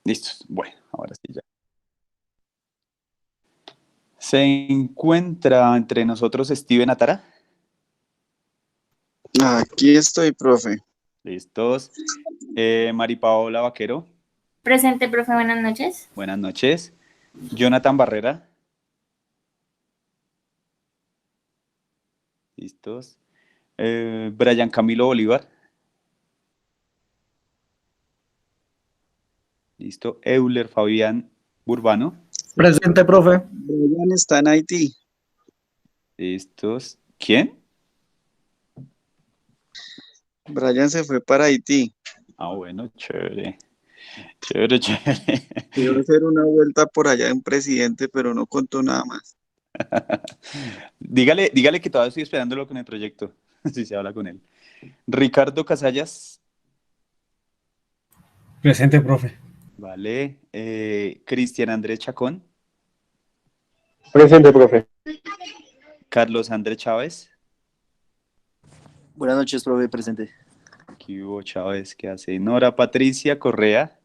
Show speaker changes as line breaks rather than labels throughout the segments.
Listos. Bueno, ahora sí ya. ¿Se encuentra entre nosotros Steven Atara?
Aquí estoy, profe.
Listos. Mari Paola Vaquero.
Presente, profe, buenas noches.
Buenas noches. Jonathan Barrera. Listos. Brian Camilo Bolívar. Listo. Euler Fabián Urbano.
Presente, profe.
Brian está en Haití.
Listos. ¿Quién?
Brian se fue para Haití.
Ah, bueno, chévere. Chévere, chévere.
Iba a hacer una vuelta por allá en presidente, pero no contó nada más.
Dígale que todavía estoy esperándolo con el proyecto. Si se habla con él. Ricardo Casallas.
Presente, profe.
Vale. Cristian Andrés Chacón.
Presente, profe.
Carlos Andrés Chávez.
Buenas noches, profe, presente.
Aquí hubo Chávez, ¿qué hace? Nora Patricia Correa.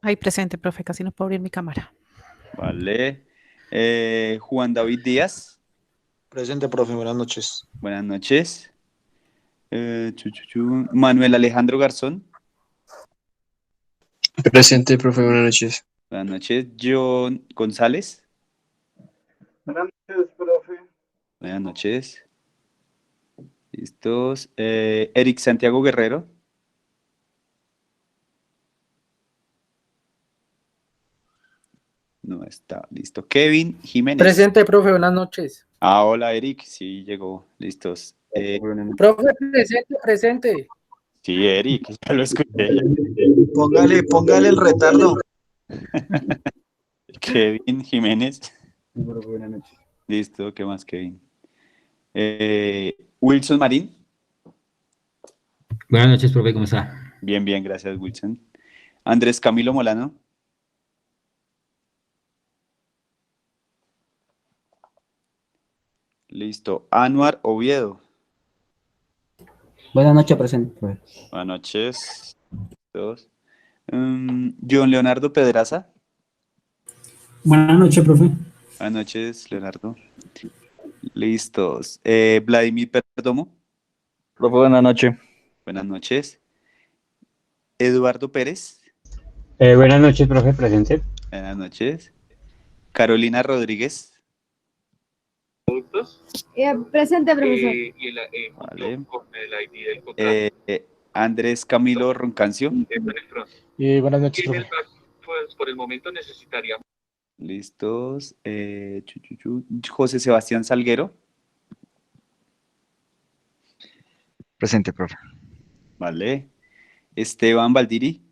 Ay, presente, profe, casi no puedo abrir mi cámara.
Vale. Juan David Díaz.
Presente, profe. Buenas noches.
Buenas noches. Manuel Alejandro Garzón.
Presente, profe, buenas noches.
Buenas noches. John González.
Buenas noches, profe.
Buenas noches. Listos. Eric Santiago Guerrero. No está. Listo. Kevin Jiménez.
Presente, profe. Buenas noches.
Ah, hola, Eric. Sí, llegó. Listos.
Profe, presente.
Sí, Eric, ya lo escuché.
Póngale el retardo.
Kevin Jiménez.
Buenas noches.
Listo, ¿qué más, Kevin? Wilson Marín.
Buenas noches, profe, ¿cómo está?
Bien, bien, gracias, Wilson. Andrés Camilo Molano. Listo. Anuar Oviedo.
Buenas noches, presente, profe.
Buenas noches. Todos. John Leonardo Pedraza.
Buenas noches, profe.
Buenas noches, Leonardo. Listos. Vladimir Perdomo.
Profe, buenas noches.
Buenas noches. Eduardo Pérez.
Buenas noches, profe, presente.
Buenas noches. Carolina Rodríguez.
Presente, profesor.
Vale. Andrés Camilo Roncancio.
Buenas noches, profe.
Por el momento necesitaría.
Listos. José Sebastián Salguero.
Presente, profe.
Vale. Esteban Valdiri.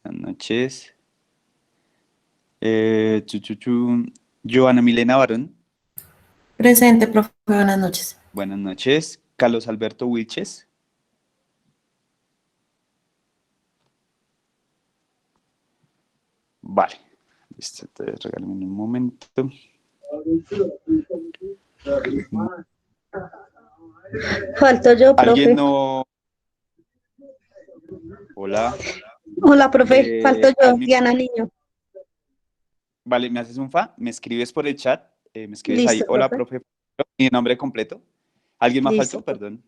Buenas noches. Joana Milena Barón.
Presente, profe. Buenas noches.
Buenas noches. Carlos Alberto Wilches. Vale. Listo, entonces regálame un momento.
Falto yo, profe.
¿Alguien no? Hola.
Hola, profe. Falto yo, Diana Niño.
Vale, ¿me haces un fa? ¿Me escribes por el chat? Me escribes
Listo,
ahí. Hola,
profe.
Mi nombre completo. ¿Alguien más
Listo.
faltó? Perdón.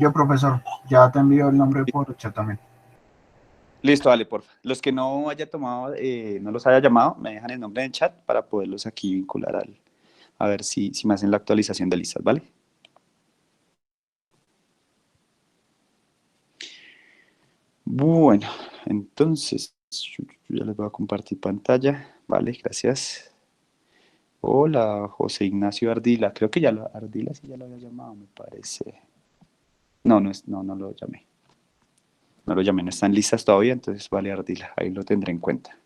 Yo, profesor, ya te envío el nombre por chat también.
Listo, dale, porfa. Los que no haya tomado, no los haya llamado, me dejan el nombre en el chat para poderlos aquí vincular a ver si me hacen la actualización de listas, ¿vale? Bueno, entonces, ya les voy a compartir pantalla. Vale, gracias. Hola, José Ignacio Ardila. Creo que Ardila sí ya lo había llamado, me parece. No lo llamé. No lo llamé, no están listas todavía, entonces vale Ardila, ahí lo tendré en cuenta.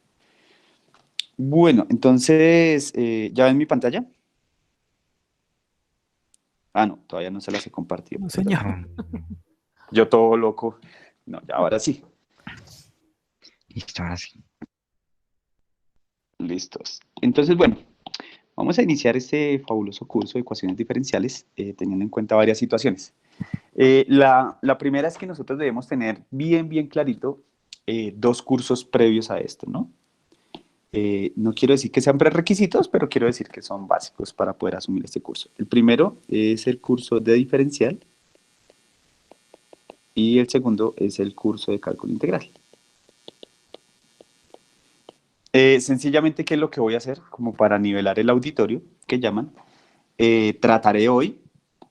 Bueno, entonces, ¿ya ven mi pantalla? Ah, no, todavía no se las he compartido.
No, señor.
Yo todo loco. No, ya ahora sí.
Listo, ahora sí.
Listos. Entonces, bueno, vamos a iniciar este fabuloso curso de ecuaciones diferenciales teniendo en cuenta varias situaciones. La primera es que nosotros debemos tener bien clarito dos cursos previos a esto, ¿no? No quiero decir que sean prerequisitos, pero quiero decir que son básicos para poder asumir este curso. El primero es el curso de diferencial y el segundo es el curso de cálculo integral. Sencillamente, ¿qué es lo que voy a hacer? Como para nivelar el auditorio, que llaman, trataré hoy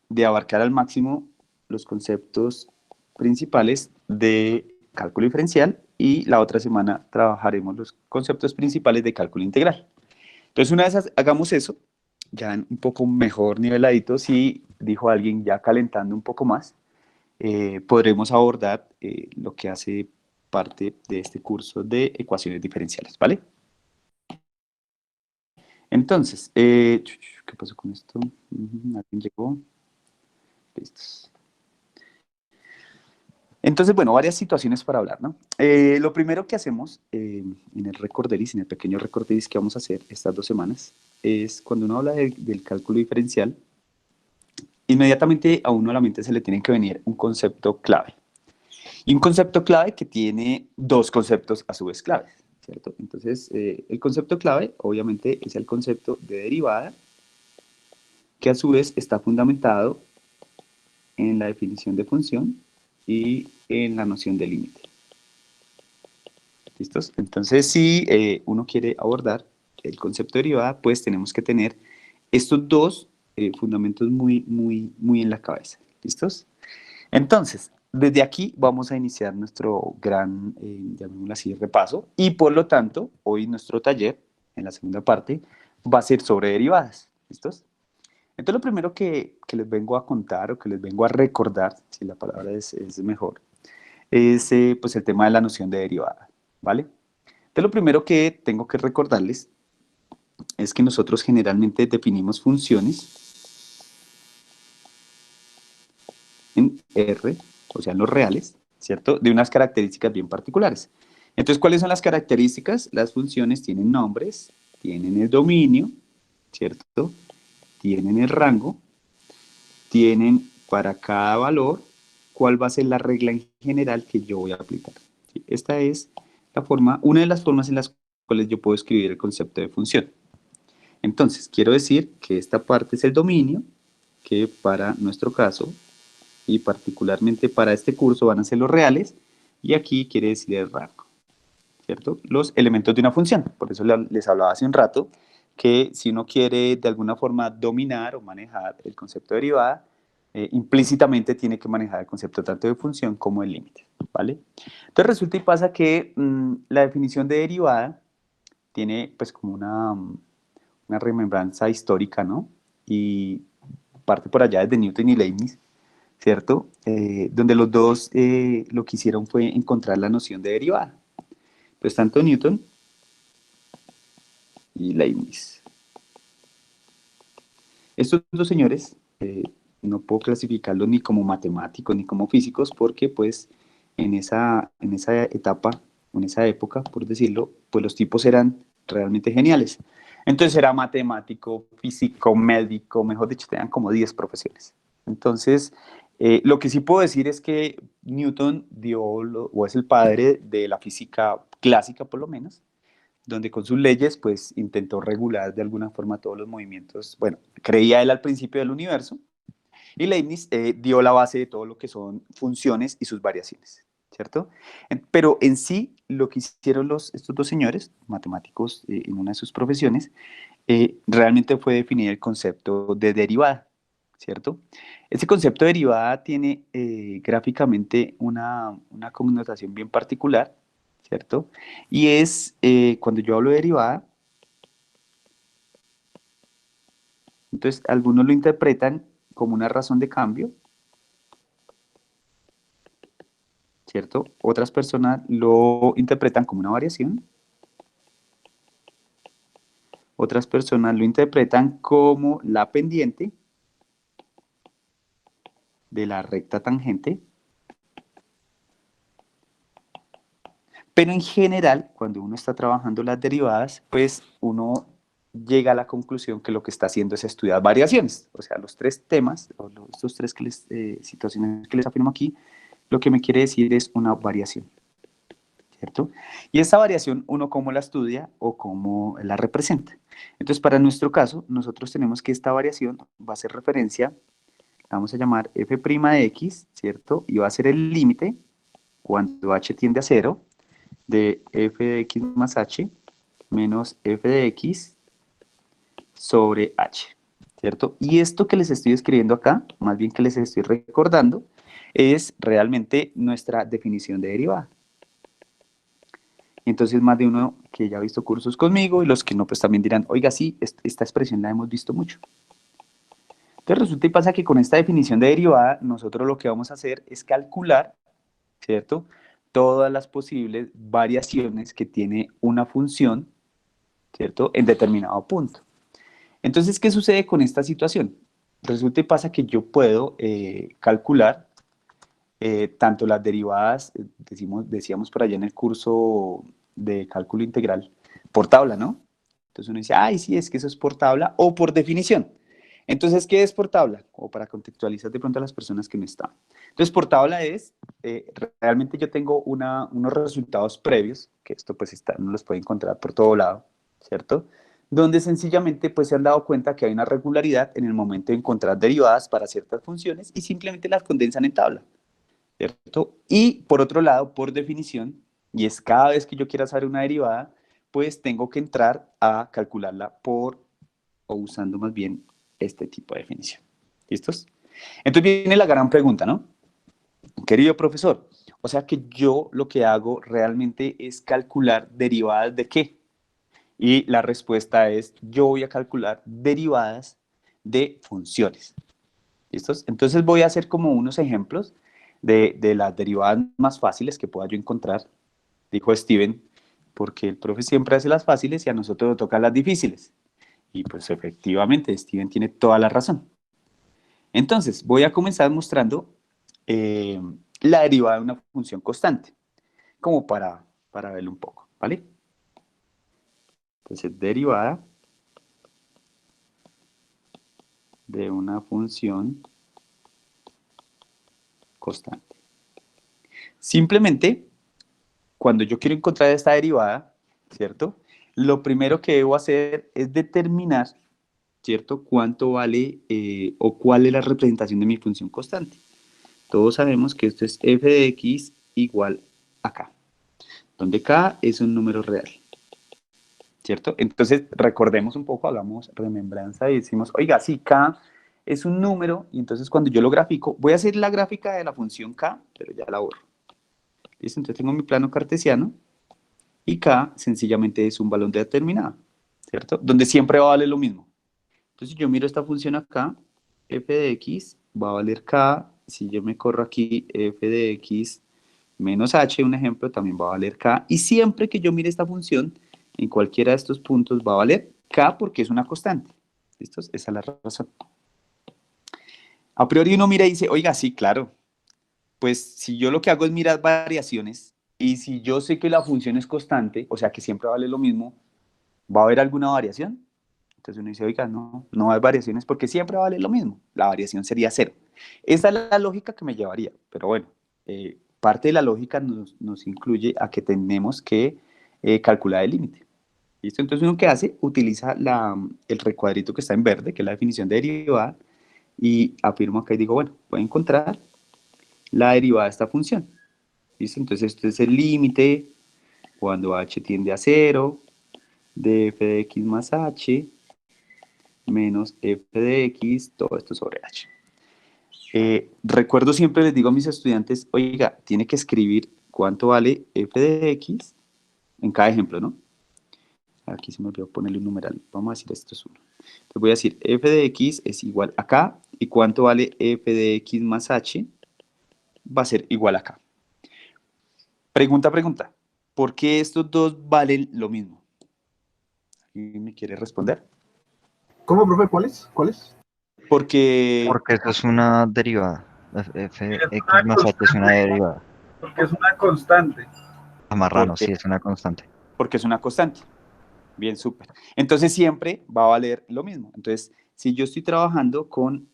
de abarcar al máximo los conceptos principales de cálculo diferencial y la otra semana trabajaremos los conceptos principales de cálculo integral. Entonces, una vez hagamos eso, ya un poco mejor niveladitos y dijo alguien ya calentando un poco más, podremos abordar lo que hace parte de este curso de ecuaciones diferenciales, ¿vale? Entonces, ¿qué pasó con esto? ¿Alguien llegó? Listos. Entonces, bueno, varias situaciones para hablar, ¿no? Lo primero que hacemos en el recorderis, en el pequeño recorderis que vamos a hacer estas 2 semanas, es cuando uno habla del cálculo diferencial, inmediatamente a uno a la mente se le tiene que venir un concepto clave. Y un concepto clave que tiene 2 conceptos a su vez claves, ¿cierto? Entonces, el concepto clave, obviamente, es el concepto de derivada, que a su vez está fundamentado en la definición de función y en la noción de límite. ¿Listos? Entonces, si uno quiere abordar el concepto de derivada, pues tenemos que tener estos 2 fundamentos muy en la cabeza. ¿Listos? Entonces, desde aquí vamos a iniciar nuestro gran, llamémoslo así, repaso, y por lo tanto, hoy nuestro taller, en la segunda parte, va a ser sobre derivadas. ¿Listos? Entonces, lo primero que les vengo a contar o que les vengo a recordar, si la palabra es mejor, es pues el tema de la noción de derivada, ¿vale? Entonces, lo primero que tengo que recordarles es que nosotros generalmente definimos funciones en R, o sea, en los reales, ¿cierto? De unas características bien particulares. Entonces, ¿cuáles son las características? Las funciones tienen nombres, tienen el dominio, ¿cierto? Tienen el rango, tienen para cada valor cuál va a ser la regla en general que yo voy a aplicar. ¿Sí? Esta es la forma, una de las formas en las cuales yo puedo escribir el concepto de función. Entonces, quiero decir que esta parte es el dominio, que para nuestro caso, y particularmente para este curso, van a ser los reales, y aquí quiere decir el rango, ¿cierto? Los elementos de una función. Por eso les hablaba hace un rato, que si uno quiere de alguna forma dominar o manejar el concepto de derivada, implícitamente tiene que manejar el concepto tanto de función como de límite, ¿vale? Entonces resulta y pasa que la definición de derivada tiene pues como una remembranza histórica, ¿no? Y parte por allá desde Newton y Leibniz, ¿cierto? Donde los dos lo que hicieron fue encontrar la noción de derivada. Pues tanto Newton y Leibniz. Estos 2 señores no puedo clasificarlos ni como matemáticos ni como físicos porque pues en esa etapa, en esa época, por decirlo, pues los tipos eran realmente geniales. Entonces era matemático, físico, médico, mejor dicho, tenían como 10 profesiones. Entonces, lo que sí puedo decir es que Newton o es el padre de la física clásica por lo menos, donde con sus leyes pues intentó regular de alguna forma todos los movimientos, bueno, creía él al principio del universo, y Leibniz dio la base de todo lo que son funciones y sus variaciones, ¿cierto? Pero en sí, lo que hicieron estos 2 señores, matemáticos en una de sus profesiones, realmente fue definir el concepto de derivada, ¿cierto? Ese concepto de derivada tiene gráficamente una connotación bien particular, ¿cierto? Y es, cuando yo hablo de derivada, entonces algunos lo interpretan como una razón de cambio, ¿cierto? Otras personas lo interpretan como una variación, otras personas lo interpretan como la pendiente de la recta tangente, pero en general, cuando uno está trabajando las derivadas, pues uno llega a la conclusión que lo que está haciendo es estudiar variaciones. O sea, los tres temas, o estos tres situaciones que les afirmo aquí, lo que me quiere decir es una variación, ¿cierto? Y esta variación, uno cómo la estudia o cómo la representa. Entonces, para nuestro caso, nosotros tenemos que esta variación va a ser referencia, la vamos a llamar f' de x, ¿cierto? Y va a ser el límite, cuando h tiende a 0, de f de x más h menos f de x sobre h, ¿cierto? Y esto que les estoy escribiendo acá, más bien que les estoy recordando, es realmente nuestra definición de derivada. Entonces, más de uno que ya ha visto cursos conmigo y los que no, pues también dirán, oiga, sí, esta expresión la hemos visto mucho. Entonces, resulta y pasa que con esta definición de derivada, nosotros lo que vamos a hacer es calcular, ¿cierto?, todas las posibles variaciones que tiene una función, ¿cierto?, en determinado punto. Entonces, ¿qué sucede con esta situación? Resulta y pasa que yo puedo calcular tanto las derivadas, decíamos por allá en el curso de cálculo integral, por tabla, ¿no? Entonces uno dice, ay, sí, es que eso es por tabla o por definición. Entonces, ¿qué es por tabla? O para contextualizar de pronto a las personas que no están. Entonces, por tabla es, realmente yo tengo unos resultados previos, que esto pues uno los puede encontrar por todo lado, ¿cierto?, donde sencillamente pues se han dado cuenta que hay una regularidad en el momento de encontrar derivadas para ciertas funciones y simplemente las condensan en tabla, ¿cierto? Y por otro lado, por definición, y es cada vez que yo quiera saber una derivada, pues tengo que entrar a calcularla o usando más bien este tipo de definición. ¿Listos? Entonces viene la gran pregunta, ¿no? Querido profesor, o sea que yo lo que hago realmente es calcular derivadas ¿de qué? Y la respuesta es, yo voy a calcular derivadas de funciones. ¿Listos? Entonces voy a hacer como unos ejemplos de las derivadas más fáciles que pueda yo encontrar, dijo Steven, porque el profe siempre hace las fáciles y a nosotros nos tocan las difíciles. Y pues efectivamente, Steven tiene toda la razón. Entonces, voy a comenzar mostrando la derivada de una función constante, como para verlo un poco, ¿vale? Entonces, derivada de una función constante. Simplemente, cuando yo quiero encontrar esta derivada, ¿cierto?, lo primero que debo hacer es determinar, ¿cierto?, cuánto vale o cuál es la representación de mi función constante. Todos sabemos que esto es f de x igual a k, donde k es un número real, ¿cierto? Entonces, recordemos un poco, hagamos remembranza y decimos, oiga, sí, k es un número, y entonces cuando yo lo grafico, voy a hacer la gráfica de la función k, pero ya la borro. ¿Listo? Entonces tengo mi plano cartesiano, y k sencillamente es un valor determinado, ¿cierto? Donde siempre va a valer lo mismo. Entonces, si yo miro esta función acá, f de x va a valer k, si yo me corro aquí, f de x menos h, un ejemplo, también va a valer k, y siempre que yo mire esta función, en cualquiera de estos puntos va a valer k porque es una constante. ¿Listo? Esa es la razón. A priori uno mira y dice, oiga, sí, claro, pues si yo lo que hago es mirar variaciones, y si yo sé que la función es constante, o sea que siempre vale lo mismo, ¿va a haber alguna variación? Entonces uno dice, oiga, no hay variaciones porque siempre vale lo mismo. La variación sería 0. Esa es la lógica que me llevaría. Pero bueno, parte de la lógica nos incluye a que tenemos que calcular el límite. ¿Listo? Entonces uno, ¿qué hace? Utiliza el recuadrito que está en verde, que es la definición de derivada, y afirmo acá y digo, bueno, voy a encontrar la derivada de esta función. ¿Listo? Entonces esto es el límite cuando h tiende a 0 de f de x más h menos f de x, todo esto sobre h. Recuerdo siempre, les digo a mis estudiantes, oiga, tiene que escribir cuánto vale f de x en cada ejemplo, ¿no? Aquí se me olvidó ponerle un numeral, vamos a decir esto es 1. Entonces voy a decir f de x es igual a k, y cuánto vale f de x más h va a ser igual a k. Pregunta, ¿por qué estos dos valen lo mismo? ¿Alguien me quiere responder?
¿Cómo, profe? ¿Cuáles?
Porque
Esto es una derivada. X más h es una derivada.
Porque es una constante.
Amarrano,
¿Por qué?
sí, es una constante.
Porque es una constante. Bien, súper. Entonces siempre va a valer lo mismo. Entonces, si yo estoy trabajando con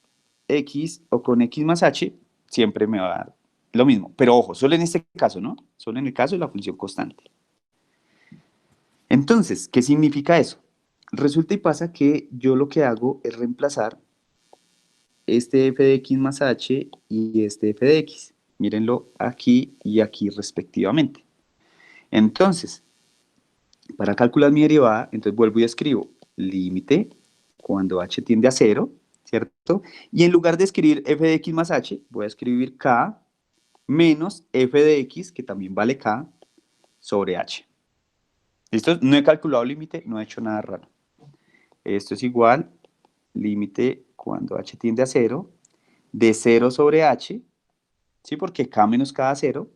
X o con X más H, siempre me va a dar lo mismo. Pero ojo, solo en este caso, ¿no? Solo en el caso de la función constante. Entonces, ¿qué significa eso? Resulta y pasa que yo lo que hago es reemplazar este f de x más h y este f de x. Mírenlo aquí y aquí respectivamente. Entonces, para calcular mi derivada, entonces vuelvo y escribo límite cuando h tiende a 0, ¿cierto? Y en lugar de escribir f de x más h, voy a escribir k menos f de x, que también vale k, sobre h. ¿Listo? No he calculado límite, no he hecho nada raro. Esto es igual, límite cuando h tiende a 0, de 0 sobre h, ¿sí? Porque k menos k da 0,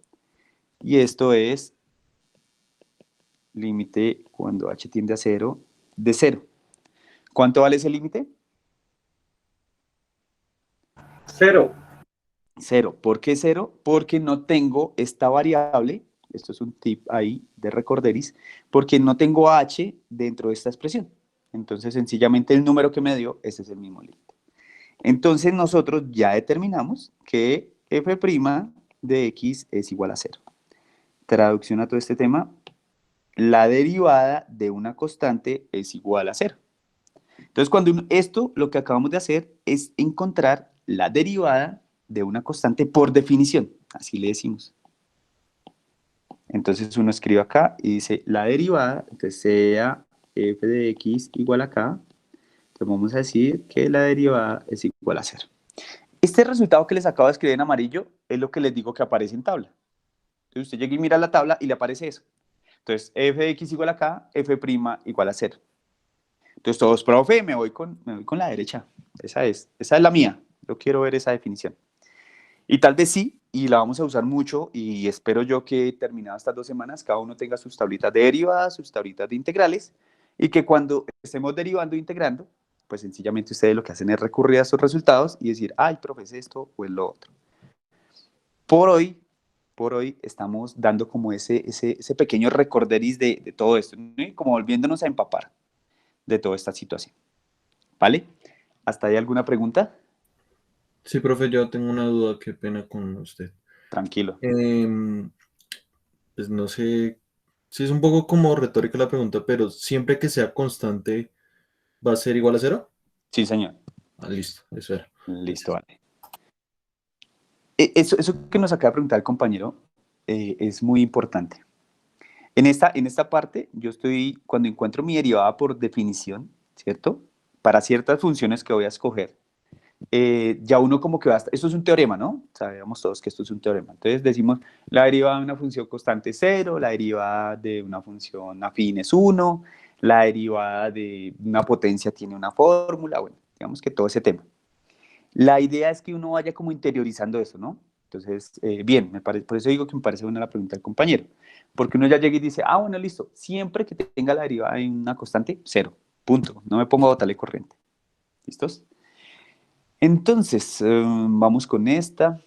y esto es límite cuando h tiende a 0, de 0. ¿Cuánto vale ese límite?
0.
0. ¿Por qué 0? Porque no tengo esta variable, esto es un tip ahí de recorderis, porque no tengo h dentro de esta expresión. Entonces, sencillamente el número que me dio, ese es el mismo límite. Entonces, nosotros ya determinamos que f' de x es igual a 0. Traducción a todo este tema, la derivada de una constante es igual a 0. Entonces, esto lo que acabamos de hacer es encontrar la derivada de una constante por definición, así le decimos. Entonces uno escribe acá y dice la derivada, entonces sea f de x igual a k, entonces vamos a decir que la derivada es igual a 0. Este resultado que les acabo de escribir en amarillo es lo que les digo que aparece en tabla. Entonces usted llega y mira la tabla y le aparece eso. Entonces f de x igual a k, f' igual a 0. Entonces todos, profe, me voy con la derecha. Esa es la mía. Yo quiero ver esa definición. Y tal vez sí, y la vamos a usar mucho, y espero yo que terminadas estas 2 semanas, cada uno tenga sus tablitas de derivadas, sus tablitas de integrales, y que cuando estemos derivando e integrando, pues sencillamente ustedes lo que hacen es recurrir a estos resultados y decir, ay, profe, es esto o es lo otro. Por hoy estamos dando como ese pequeño recorderis de todo esto, ¿no? Como volviéndonos a empapar de toda esta situación. ¿Vale? ¿Hasta ahí alguna pregunta?
Sí, profe, yo tengo una duda, qué pena con usted.
Tranquilo.
Pues no sé, sí es un poco como retórica la pregunta, pero siempre que sea constante, ¿va a ser igual a 0?
Sí, señor.
Ah, listo, eso era.
Listo, vale. Eso que nos acaba de preguntar el compañero es muy importante. En esta parte, yo cuando encuentro mi derivada por definición, ¿cierto? Para ciertas funciones que voy a escoger, ya uno como que esto es un teorema, ¿no? Sabemos todos que esto es un teorema. Entonces decimos, la derivada de una función constante es 0, la derivada de una función afín es 1, la derivada de una potencia tiene una fórmula, bueno, digamos que todo ese tema. La idea es que uno vaya como interiorizando eso, ¿no? Entonces, bien, por eso digo que me parece buena la pregunta del compañero, porque uno ya llega y dice, bueno, listo, siempre que tenga la derivada de una constante, 0, punto, no me pongo a botarle corriente. ¿Listos? Entonces, vamos con esta.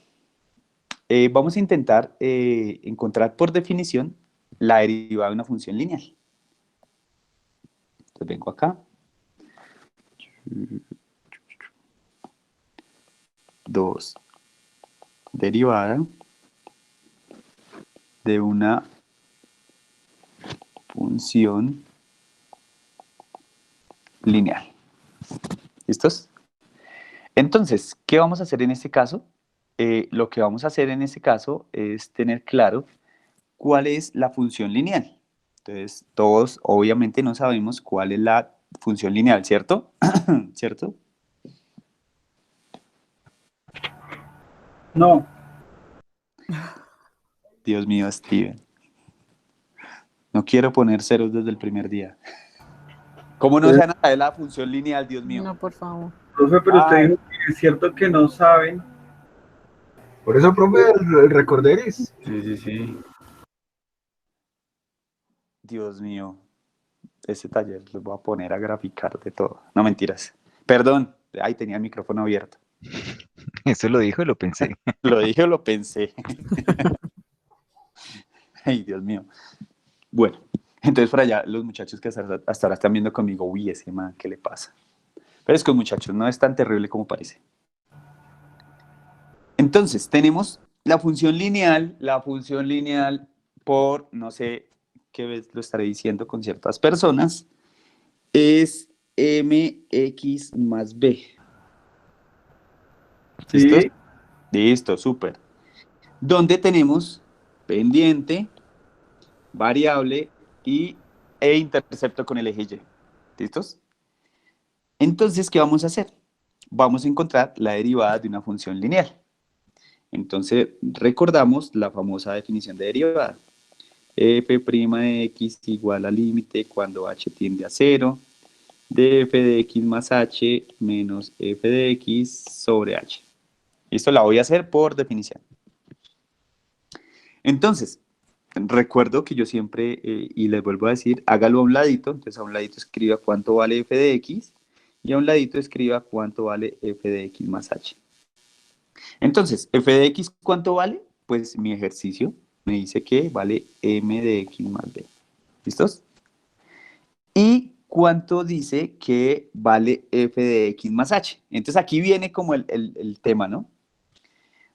Vamos a intentar encontrar por definición la derivada de una función lineal. Entonces vengo acá. 2. Derivada de una función lineal. ¿Listos? Entonces, ¿qué vamos a hacer en este caso? Lo que vamos a hacer en este caso es tener claro cuál es la función lineal. Entonces, todos obviamente no sabemos cuál es la función lineal, ¿cierto? ¿Cierto?
No.
Dios mío, Steven. No quiero poner ceros desde el primer día. ¿Cómo no se van a saber la función lineal, Dios mío?
No, por favor.
Profe, pero usted dijo que es cierto que no saben.
Por eso, profe, el recorderis.
Sí.
Dios mío. Ese taller los voy a poner a graficar de todo. No, mentiras. Perdón. Ay, tenía el micrófono abierto.
Eso lo dijo y lo pensé.
¿Lo dije o lo pensé? Ay, Dios mío. Bueno, Entonces por allá los muchachos que hasta ahora están viendo conmigo, uy, ese man, ¿qué le pasa? Pero es que muchachos, no es tan terrible como parece. Entonces tenemos la función lineal por, no sé qué vez lo estaré diciendo con ciertas personas, es mx más b. ¿Listo?
Sí.
Listo, súper. Donde tenemos pendiente, variable e intercepto con el eje Y. ¿Listos? Entonces, ¿qué vamos a hacer? Vamos a encontrar la derivada de una función lineal. Entonces, recordamos la famosa definición de derivada. F' de x igual al límite cuando h tiende a 0 de f de x más h menos f de x sobre h. Esto la voy a hacer por definición. Entonces, recuerdo que yo siempre, y les vuelvo a decir, hágalo a un ladito. Entonces, a un ladito escriba cuánto vale f de x y a un ladito escriba cuánto vale f de x más h. Entonces, f de x, ¿cuánto vale? Pues mi ejercicio me dice que vale m de x más b. ¿Listos? ¿Y cuánto dice que vale f de x más h? Entonces aquí viene como el tema, ¿no?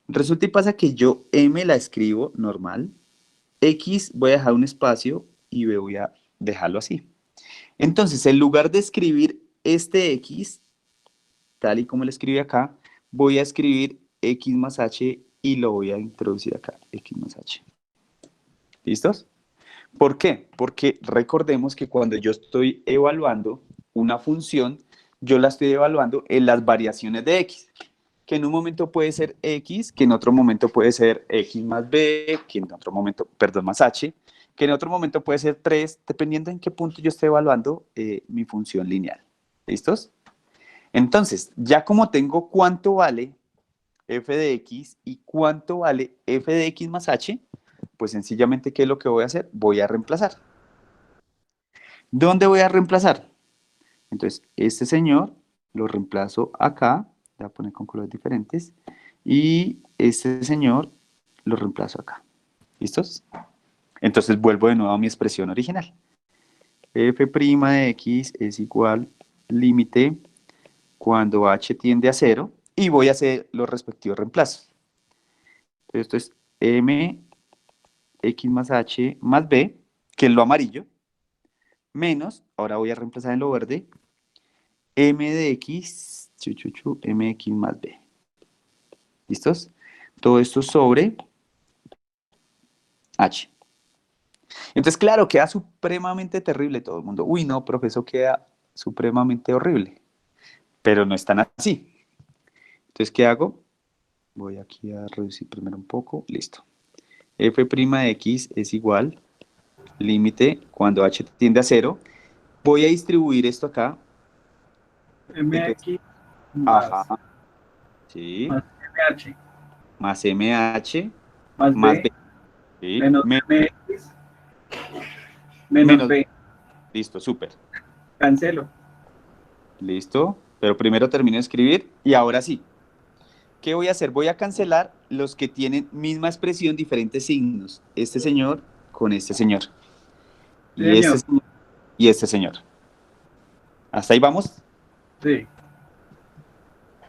Resulta y pasa que yo m la escribo normal, x voy a dejar un espacio y b voy a dejarlo así. Entonces, en lugar de escribir este x, tal y como lo escribí acá, voy a escribir x más h y lo voy a introducir acá, x más h. ¿Listos? ¿Por qué? Porque recordemos que cuando yo estoy evaluando una función, yo la estoy evaluando en las variaciones de x, que en un momento puede ser x, que en otro momento puede ser x más b, que en otro momento, perdón, más h, que en otro momento puede ser 3, dependiendo en qué punto yo esté evaluando mi función lineal. ¿Listos? Entonces, ya como tengo cuánto vale f de x y cuánto vale f de x más h, pues sencillamente, ¿qué es lo que voy a hacer? Voy a reemplazar. ¿Dónde voy a reemplazar? Entonces, este señor lo reemplazo acá, voy a poner con colores diferentes, y este señor lo reemplazo acá. ¿Listos? Entonces vuelvo de nuevo a mi expresión original. F' de x es igual límite cuando h tiende a 0 y voy a hacer los respectivos reemplazos. Entonces, esto es m x más h más b, que es lo amarillo, menos, ahora voy a reemplazar en lo verde, m de x, mx más b. ¿Listos? Todo esto sobre h. Entonces, claro, queda supremamente terrible todo el mundo. Uy, no, profesor, queda supremamente horrible. Pero no es tan así. Entonces, ¿qué hago? Voy aquí a reducir primero un poco. Listo. F' de x es igual, límite, cuando h tiende a 0. Voy a distribuir esto acá.
MX más,
Ajá. Sí.
más MH
Más MH
más
más
B
B. Sí.
menos MX menos B.
Listo, súper.
Cancelo.
Listo. Pero primero termino de escribir y ahora sí. ¿Qué voy a hacer? Voy a cancelar los que tienen misma expresión, diferentes signos. Este señor con este señor. Y
Señor.
este señor y este señor. ¿Hasta ahí vamos?
Sí.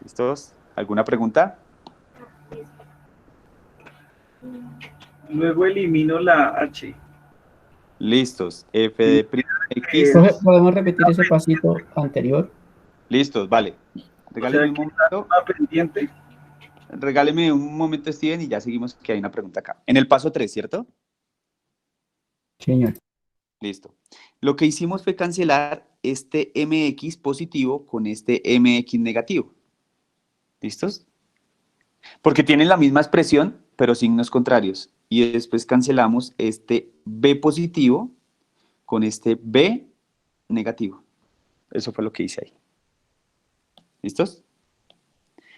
¿Listos? ¿Alguna pregunta?
Luego elimino la H.
Listos. F de x.
Profe, ¿podemos repetir ese pasito anterior?
Listos, vale. Regáleme un momento.
Una pendiente.
Regáleme un momento, Steven, y ya seguimos, que hay una pregunta acá. En el paso 3, ¿cierto?
Señor.
Listo. Lo que hicimos fue cancelar este mx positivo con este mx negativo. ¿Listos? Porque tienen la misma expresión, pero signos contrarios. Y después cancelamos este b positivo con este b negativo. Eso fue lo que hice ahí. ¿Listos?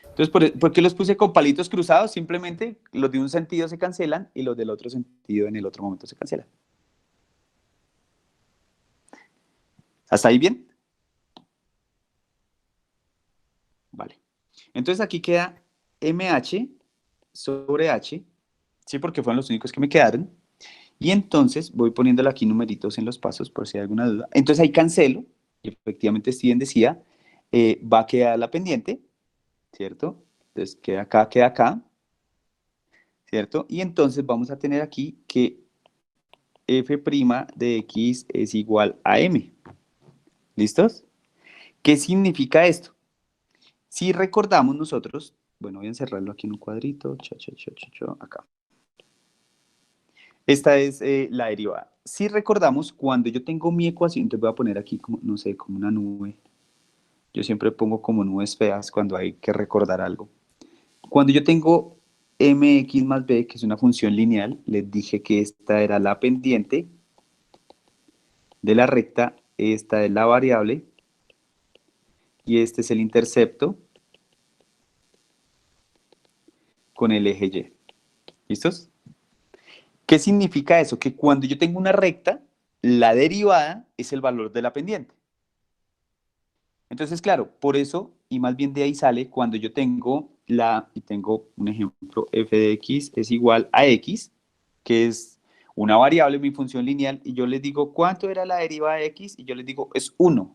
Entonces, ¿por qué los puse con palitos cruzados? Simplemente los de un sentido se cancelan y los del otro sentido en el otro momento se cancelan. ¿Hasta ahí bien? Vale. Entonces aquí queda MH sobre H, ¿sí? Porque fueron los únicos que me quedaron. Y entonces voy poniéndole aquí numeritos en los pasos por si hay alguna duda. Entonces ahí cancelo, y efectivamente Steven decía, va a quedar la pendiente, ¿cierto? Entonces queda acá, ¿cierto? Y entonces vamos a tener aquí que f' de x es igual a m. ¿Listos? ¿Qué significa esto? Si recordamos nosotros, bueno, voy a encerrarlo aquí en un cuadrito, acá. Esta es la derivada. Si recordamos, cuando yo tengo mi ecuación, entonces voy a poner aquí como, no sé, como una nube. Yo siempre pongo como nubes feas cuando hay que recordar algo. Cuando yo tengo mx más b, que es una función lineal, les dije que esta era la pendiente de la recta, esta es la variable, y este es el intercepto con el eje y. ¿Listos? ¿Qué significa eso? Que cuando yo tengo una recta, la derivada es el valor de la pendiente. Entonces, claro, por eso, y más bien de ahí sale, cuando yo tengo y tengo un ejemplo, f de x es igual a x, que es una variable, mi función lineal, y yo les digo, ¿cuánto era la derivada de x? Y yo les digo, es 1.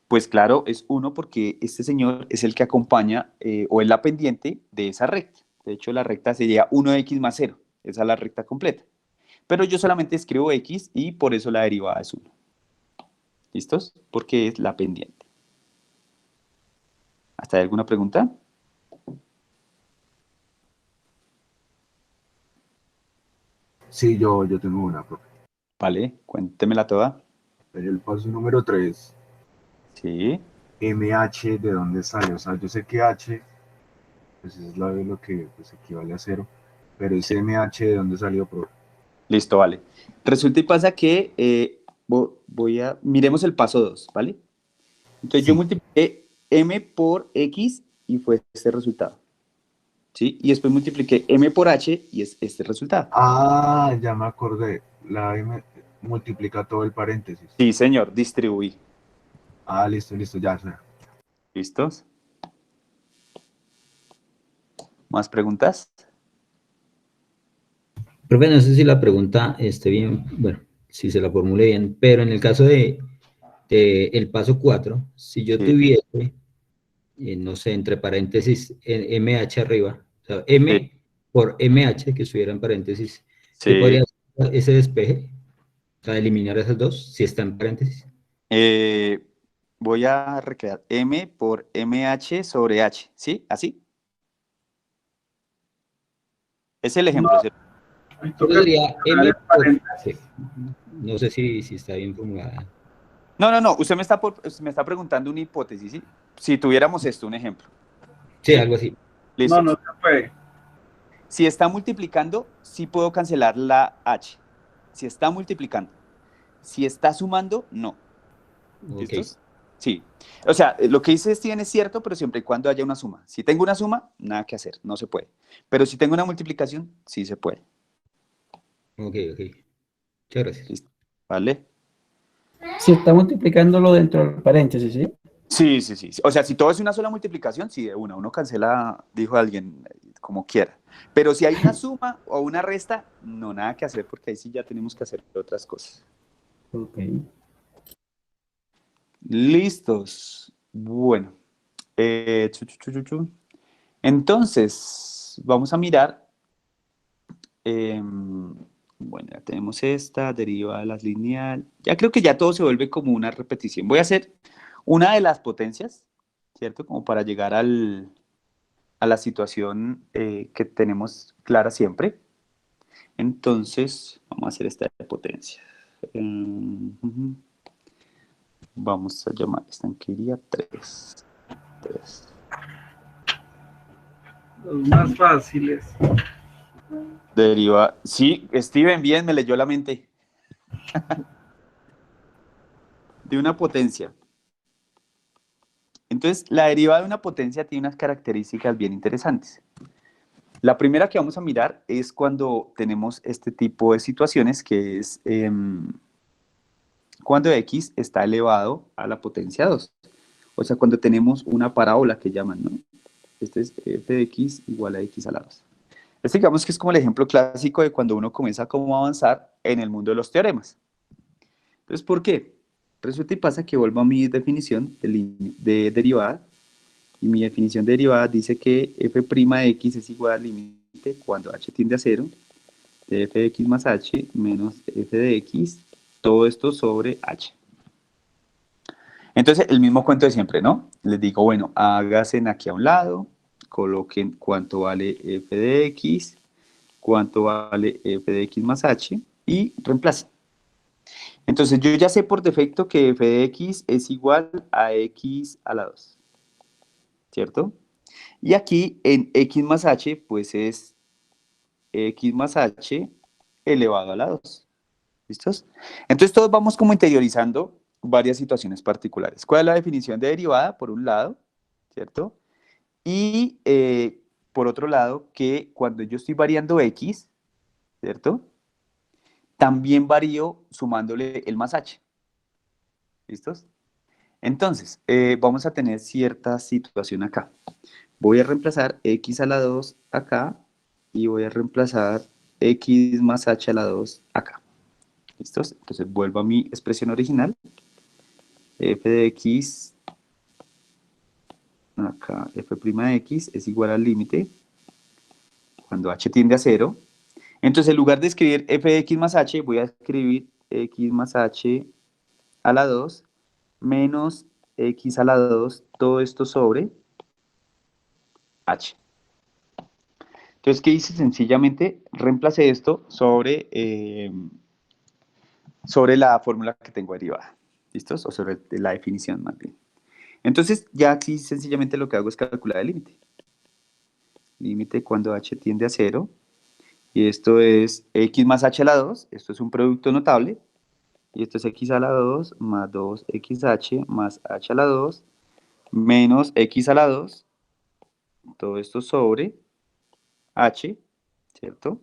Pues claro, es 1 porque este señor es el que acompaña, o es la pendiente de esa recta. De hecho, la recta sería 1x más 0. Esa es la recta completa. Pero yo solamente escribo x y por eso la derivada es 1. ¿Listos? Porque es la pendiente. ¿Hasta ahí alguna pregunta?
Sí, yo tengo una, profe.
Vale, cuéntemela toda.
En el paso número 3,
Sí.
MH, ¿de dónde sale? O sea, yo sé que H, pues es lo que pues, equivale a 0, pero ese MH, ¿de dónde salió, profe?
Listo, vale. Resulta y pasa que miremos el paso 2, ¿vale? Entonces yo multipliqué m por x y fue este resultado. ¿Sí? Y después multipliqué m por h y es este resultado.
Ah, ya me acordé. La M multiplica todo el paréntesis.
Sí, señor, distribuí.
Ah, listo, ya.
¿Listos? ¿Más preguntas?
Profe, no sé si la pregunta esté bien, bueno, si se la formule bien, pero en el caso de el paso 4, si yo tuviese, no sé, entre paréntesis, MH arriba, o sea, M por MH que estuviera en paréntesis, ¿qué podría ser ese despeje? O sea, eliminar esas dos, si está en paréntesis.
Voy a recrear m por mh sobre h, ¿sí? ¿Así? Es el ejemplo, ¿cierto?
Eso sería M por... Sí. No sé si está bien formulada.
No, usted me está preguntando una hipótesis, ¿sí? Si tuviéramos esto, un ejemplo.
Sí, algo así.
¿Listo?
No se puede.
Si está multiplicando, sí puedo cancelar la h. Si está multiplicando. Si está sumando, no. ¿Listos? Sí. O sea, lo que dice Steven es cierto, pero siempre y cuando haya una suma. Si tengo una suma, nada que hacer, no se puede. Pero si tengo una multiplicación, sí se puede.
Ok. Muchas gracias.
¿Listo? ¿Vale?
Si está multiplicándolo dentro del paréntesis, ¿sí?
Sí. O sea, si todo es una sola multiplicación, sí, de una. Uno cancela, dijo alguien, como quiera. Pero si hay una suma o una resta, no, nada que hacer, porque ahí sí ya tenemos que hacer otras cosas.
Ok.
Listos. Bueno. Entonces, vamos a mirar. Bueno, ya tenemos esta, derivada de las lineal. Ya creo que ya todo se vuelve como una repetición. Voy a hacer una de las potencias, ¿cierto? Como para llegar a la situación que tenemos clara siempre. Entonces, vamos a hacer esta de potencia. Vamos a llamar esta que iría 3.
Los más fáciles.
Deriva. Sí, Steven, bien, me leyó la mente. De una potencia. Entonces, la derivada de una potencia tiene unas características bien interesantes. La primera que vamos a mirar es cuando tenemos este tipo de situaciones, que es cuando x está elevado a la potencia 2. O sea, cuando tenemos una parábola que llaman, ¿no? Este es f de x igual a x a la 2. Este digamos que es como el ejemplo clásico de cuando uno comienza como a avanzar en el mundo de los teoremas. Entonces, ¿por qué? Resulta y pasa que vuelvo a mi definición de derivada, y mi definición de derivada dice que f' de x es igual al límite cuando h tiende a 0, de f de x más h menos f de x, todo esto sobre h. Entonces, el mismo cuento de siempre, ¿no? Les digo, bueno, háganse aquí a un lado, coloquen cuánto vale f de x, cuánto vale f de x más h, y reemplacen. Entonces, yo ya sé por defecto que f de x es igual a x a la 2, ¿cierto? Y aquí en x más h, pues es x más h elevado a la 2. ¿Listos? Entonces, todos vamos como interiorizando varias situaciones particulares. ¿Cuál es la definición de derivada? Por un lado, ¿cierto? Y por otro lado, que cuando yo estoy variando x, ¿cierto? También varío sumándole el más h. ¿Listos? Entonces, vamos a tener cierta situación acá. Voy a reemplazar x a la 2 acá y voy a reemplazar x más h a la 2 acá. ¿Listos? Entonces vuelvo a mi expresión original. F de x, acá, f' de x es igual al límite cuando h tiende a 0. Entonces, en lugar de escribir f de x más h, voy a escribir x más h a la 2 menos x a la 2, todo esto sobre h. Entonces, ¿qué hice? Sencillamente reemplacé esto sobre la fórmula que tengo derivada. ¿Listos? O sobre la definición más bien. Entonces, ya aquí sencillamente lo que hago es calcular el límite. Límite cuando h tiende a 0. Y esto es x más h a la 2. Esto es un producto notable. Y esto es x a la 2 más 2xh más h a la 2 menos x a la 2. Todo esto sobre h, ¿cierto?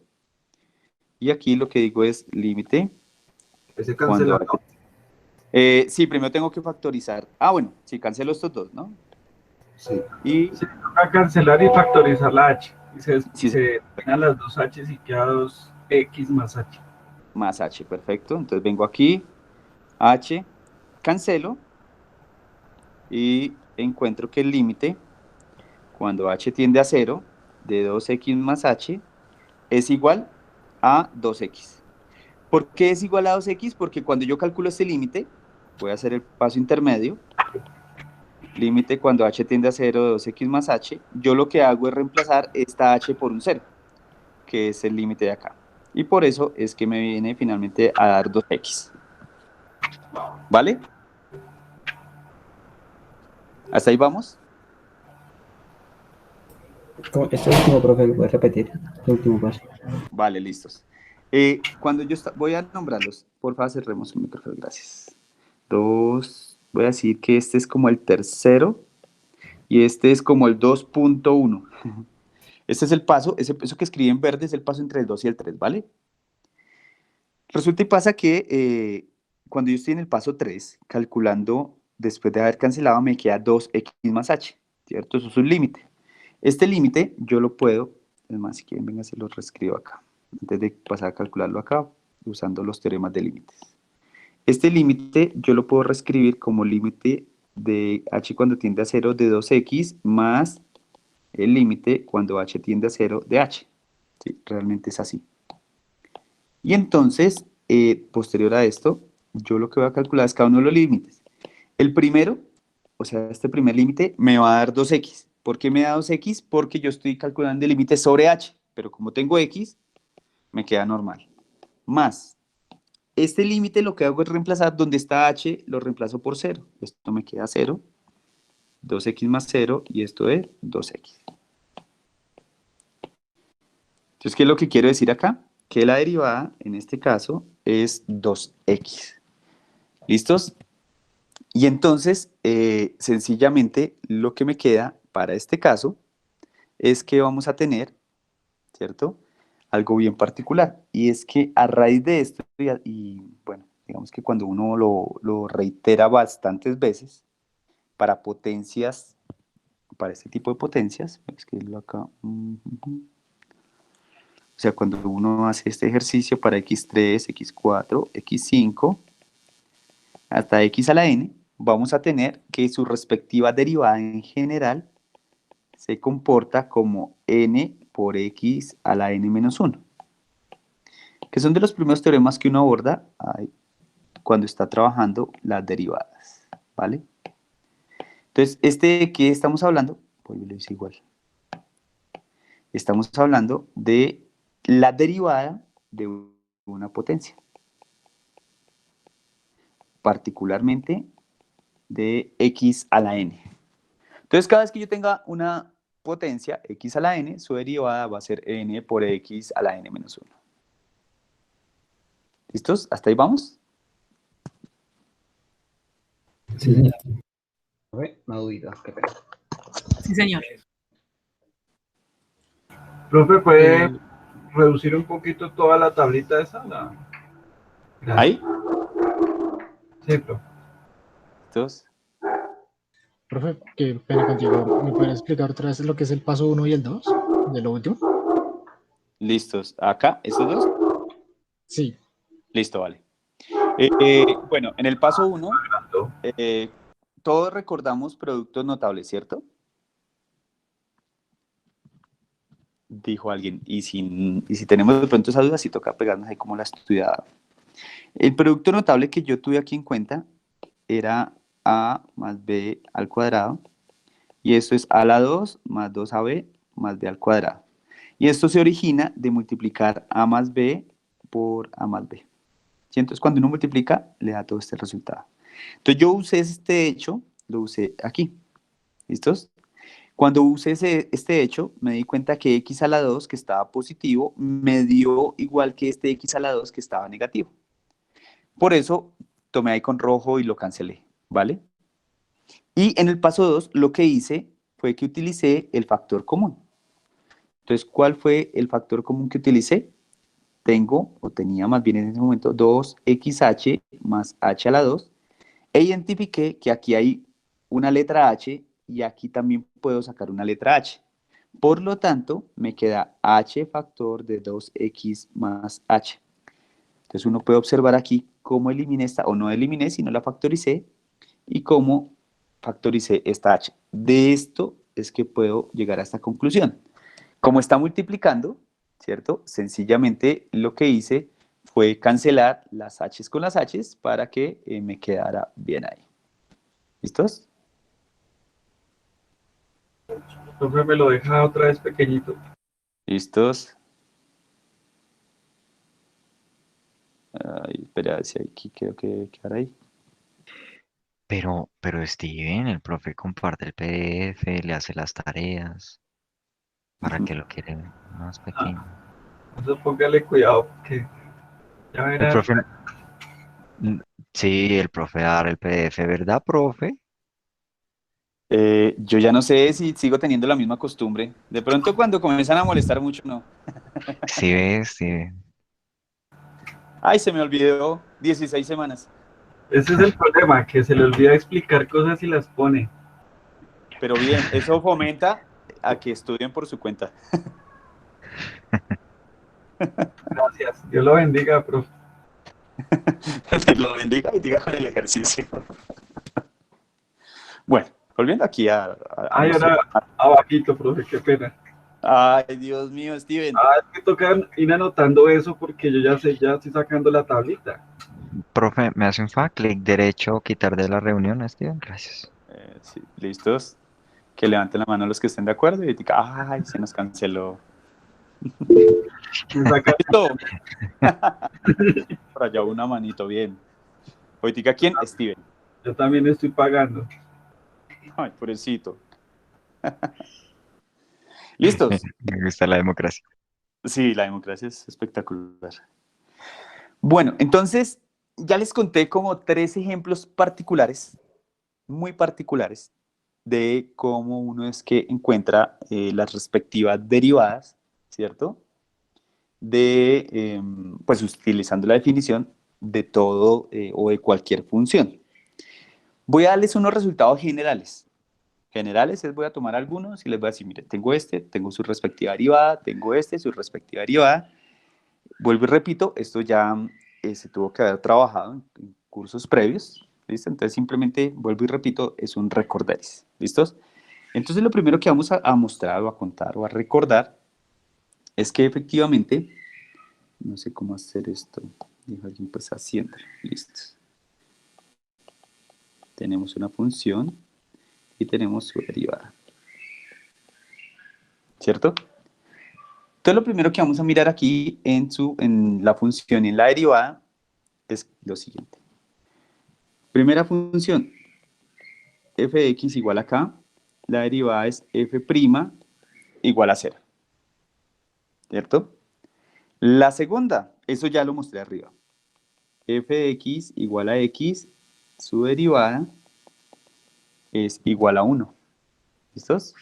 Y aquí lo que digo es límite.
Ese cancela.
Sí, primero tengo que factorizar. Ah, bueno, sí, cancelo estos dos, ¿no?
Sí.
Y
Se toca cancelar y factorizar la h. Y se
sí,
eliminan las dos h y queda 2x más h.
más h, perfecto. Entonces vengo aquí, h, cancelo y encuentro que el límite, cuando h tiende a 0, de 2x más h, es igual a 2x. ¿Por qué es igual a 2x? Porque cuando yo calculo este límite, voy a hacer el paso intermedio, límite cuando h tiende a 0 de 2x más h, yo lo que hago es reemplazar esta h por un 0, que es el límite de acá. Y por eso es que me viene finalmente a dar 2x. ¿Vale? ¿Hasta ahí vamos?
Este último, profe, ¿lo puedes repetir? El último paso.
Vale, listos. Cuando yo voy a nombrarlos, por favor cerremos el micrófono, gracias. Voy a decir que este es como el tercero y este es como el 2.1. Este es el paso, eso que escribí en verde es el paso entre el 2 y el 3, ¿vale? Resulta y pasa que cuando yo estoy en el paso 3, calculando, después de haber cancelado, me queda 2x más h, ¿cierto? Eso es un límite. Este límite yo lo puedo, es más, si quieren, venga, se lo reescribo acá, antes de pasar a calcularlo acá, usando los teoremas de límites. Este límite yo lo puedo reescribir como límite de h cuando tiende a 0 de 2x más el límite cuando h tiende a 0 de h. ¿Sí? Realmente es así. Y entonces, posterior a esto, yo lo que voy a calcular es cada uno de los límites. El primero, o sea, este primer límite, me va a dar 2x. ¿Por qué me da 2x? Porque yo estoy calculando el límite sobre h, pero como tengo x, me queda normal. Más, este límite lo que hago es reemplazar donde está h, lo reemplazo por 0. Esto me queda 0, 2x más 0, y esto es 2x. Entonces, ¿qué es lo que quiero decir acá? Que la derivada, en este caso, es 2x. ¿Listos? Y entonces, sencillamente, lo que me queda para este caso es que vamos a tener, ¿cierto? Algo bien particular. Y es que a raíz de esto, y bueno, digamos que cuando uno lo reitera bastantes veces, para potencias, para este tipo de potencias, voy a escribirlo acá. O sea, cuando uno hace este ejercicio para x3, x4, x5, hasta x a la n, vamos a tener que su respectiva derivada en general se comporta como n por x a la n menos 1, que son de los primeros teoremas que uno aborda cuando está trabajando las derivadas, ¿vale? Entonces, ¿de qué estamos hablando? Pues lo hice igual. Estamos hablando de la derivada de una potencia, particularmente de x a la n. Entonces, cada vez que yo tenga una potencia x a la n, su derivada va a ser n por x a la n menos 1. ¿Listos? ¿Hasta ahí vamos?
Sí, señor.
Una dudita, qué pena.
Sí, señor.
Profe, ¿puede reducir un poquito toda la tablita esa? Gracias.
¿Ahí?
Sí, profe.
¿Listos?
Profe, qué pena contigo. ¿Me puedes explicar otra vez lo que es el paso 1 y el 2 de lo último?
¿Listos? ¿Acá? ¿Estos dos?
Sí.
Listo, vale. Bueno, en el paso 1, todos recordamos productos notables, ¿cierto? Dijo alguien. Y si tenemos de pronto esa duda, sí toca pegarnos ahí como la estudiada. El producto notable que yo tuve aquí en cuenta era a más b al cuadrado. Y esto es a a la 2 más 2ab más b al cuadrado. Y esto se origina de multiplicar a más b por a más b. ¿Sí? Entonces, cuando uno multiplica, le da todo este resultado. Entonces, yo usé este hecho, lo usé aquí. ¿Listos? Cuando usé este hecho, me di cuenta que x a la 2, que estaba positivo, me dio igual que este x a la 2, que estaba negativo. Por eso, tomé ahí con rojo y lo cancelé, ¿vale? Y en el paso 2, lo que hice fue que utilicé el factor común. Entonces, ¿cuál fue el factor común que utilicé? Tenía más bien en ese momento 2xh más h a la 2, e identifiqué que aquí hay una letra h y aquí también puedo sacar una letra h. Por lo tanto, me queda h factor de 2x más h. Entonces uno puede observar aquí cómo eliminé esta, o no eliminé, sino la factoricé, y cómo factoricé esta h. De esto es que puedo llegar a esta conclusión. Como está multiplicando, ¿cierto? Sencillamente lo que hice fue cancelar las h's con las h's para que me quedara bien ahí. ¿Listos?
Profe, me lo deja otra vez pequeñito.
¿Listos? Ay, espera, si aquí creo que quedar ahí.
Pero Steven, el profe comparte el PDF, le hace las tareas. ¿Para qué lo quiere más pequeño?
Entonces póngale cuidado porque ya
El
verá.
profe... Sí, el profe dar el PDF, ¿verdad, profe?
Yo ya no sé si sigo teniendo la misma costumbre. De pronto cuando comienzan a molestar mucho, no.
Sí ves, sí.
Ay, se me olvidó 16 semanas.
Ese es el problema, que se le olvida explicar cosas y las pone.
Pero bien, eso fomenta a que estudien por su cuenta.
Gracias. Dios lo bendiga, profe.
Que lo bendiga y diga con el ejercicio. Bueno, volviendo aquí
Ay, ahora abajito, profe, qué pena.
Ay, Dios mío, Steven.
Es que toca ir anotando eso porque yo ya estoy sacando la tablita.
Profe, ¿me hace un clic derecho, quitar de la reunión, Steven? Gracias.
Sí, ¿listos? Que levanten la mano los que estén de acuerdo y digan, ay, se nos canceló. ¿Listo? Por allá una manito, bien. Hoy diga quién, Steven.
Yo también estoy pagando.
Ay, pobrecito. ¿Listos?
Me gusta la democracia.
Sí, la democracia es espectacular. Bueno, entonces ya les conté como 3 ejemplos particulares, muy particulares, de cómo uno es que encuentra las respectivas derivadas, ¿cierto? Pues utilizando la definición de todo o de cualquier función. Voy a darles unos resultados generales. generales, voy a tomar algunos y les voy a decir, mire, tengo este, tengo su respectiva derivada, tengo este, su respectiva derivada. Vuelvo y repito, esto ya se tuvo que haber trabajado en cursos previos, ¿listo? Entonces simplemente, vuelvo y repito, es un recorderis, ¿listos? Entonces lo primero que vamos a mostrar o a contar o a recordar es que efectivamente, no sé cómo hacer esto, dijo alguien, pues haciendo, listo. Tenemos una función y tenemos su derivada, ¿cierto? Entonces lo primero que vamos a mirar aquí en la función y en la derivada es lo siguiente. Primera función, f de x igual a k, la derivada es f' igual a 0, ¿cierto? La segunda, eso ya lo mostré arriba, f de x igual a x, su derivada es igual a 1, ¿listos?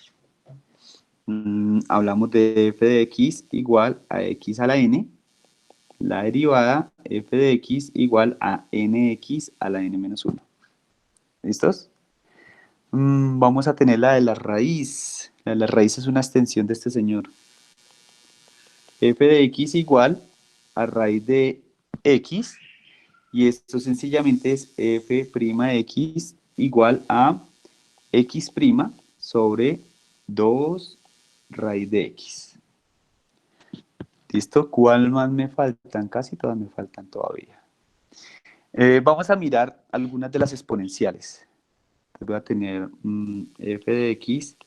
Hablamos de f de x igual a x a la n, la derivada f de x igual a nx a la n menos 1. ¿Listos? Vamos a tener la de la raíz. La de la raíz es una extensión de este señor. F de x igual a raíz de x, y esto sencillamente es f' de x igual a x' sobre 2 raíz de x. ¿Listo? ¿Cuál más me faltan? Casi todas me faltan todavía. Vamos a mirar algunas de las exponenciales. Voy a tener f de x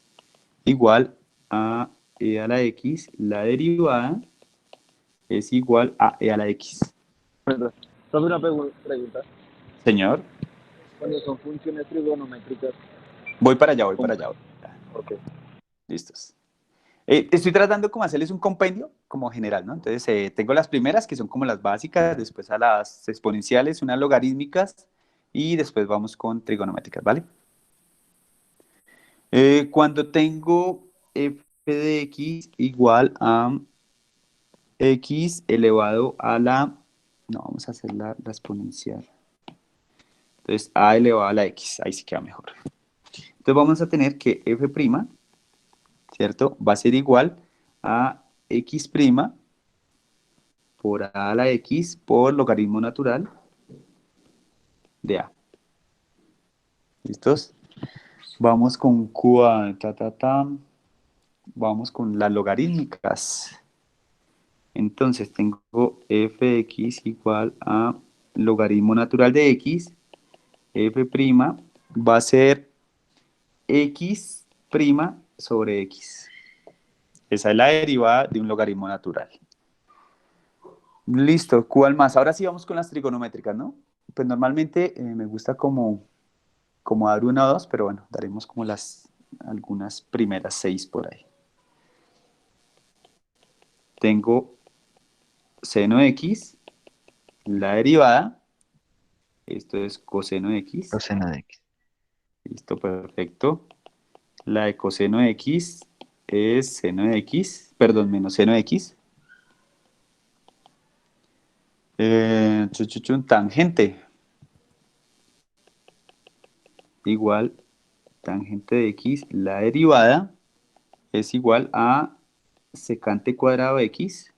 igual a e a la x, la derivada es igual a e a la x.
Perdón, solo una pregunta.
Señor.
Cuando son funciones trigonométricas.
Voy para allá, voy para allá.
Ok.
Listos. Estoy tratando como hacerles un compendio como general, ¿no? Entonces tengo las primeras que son como las básicas, después a las exponenciales, unas logarítmicas y después vamos con trigonométricas, ¿vale? Cuando tengo f de x igual a x elevado a la... No, vamos a hacer la exponencial. Entonces a elevado a la x, ahí sí queda mejor. Entonces vamos a tener que f', ¿cierto? Va a ser igual a x' por a a la x por logaritmo natural de a. ¿Listos? Vamos con vamos con las logarítmicas. Entonces tengo f de x igual a logaritmo natural de x, f' va a ser x' sobre x. Esa es la derivada de un logaritmo natural. Listo, ¿cuál más? Ahora sí vamos con las trigonométricas, ¿no? Pues normalmente me gusta como dar una o dos, pero bueno, daremos como algunas primeras 6 por ahí. Tengo seno de x, la derivada, esto es coseno de x.
Coseno de x.
Listo, perfecto. La de coseno de x es seno de x, perdón, menos seno de x. Tangente. Igual tangente de x, la derivada es igual a secante cuadrado de x,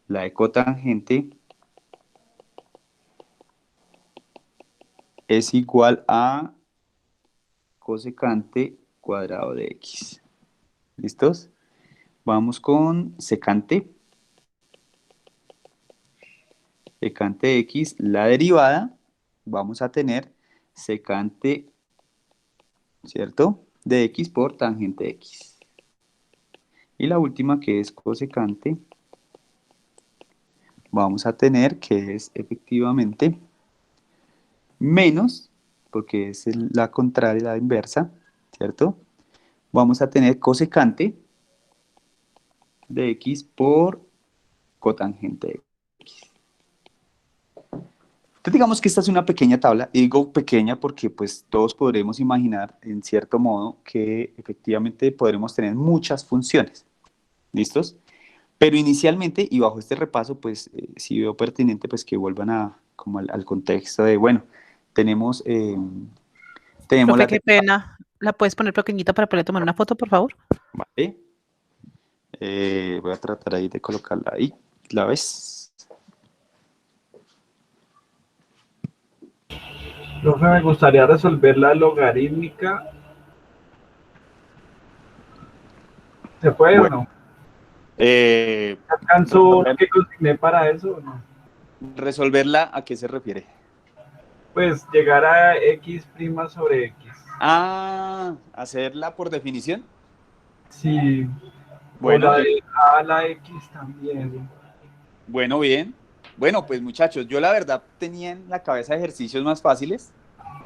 la de cotangente es igual a cosecante cuadrado de x. ¿Listos? Vamos con secante. Secante de x, la derivada, vamos a tener secante, ¿cierto? De x por tangente de x. Y la última, que es cosecante, vamos a tener que es efectivamente menos, porque es la contraria, la inversa, ¿cierto? Vamos a tener cosecante de x por cotangente de x. Entonces digamos que esta es una pequeña tabla, y digo pequeña porque pues todos podremos imaginar en cierto modo que efectivamente podremos tener muchas funciones, ¿listos? Pero inicialmente y bajo este repaso pues sí veo pertinente pues que vuelvan como al contexto de, bueno, tenemos
Profe,
la...
qué pena. ¿La puedes poner pequeñita para poder tomar una foto, por favor?
Vale. Voy a tratar ahí de colocarla ahí. ¿La ves?
Profe, me gustaría resolver la logarítmica. ¿Se puede o no? ¿Alcanzó lo que consigné para eso o no?
¿Resolverla a qué se refiere?
Pues llegar a x' sobre x.
Ah, ¿hacerla por definición?
Sí.
Bueno,
O la de a la x también.
bueno, bien. Bueno, pues muchachos, yo la verdad tenía en la cabeza ejercicios más fáciles,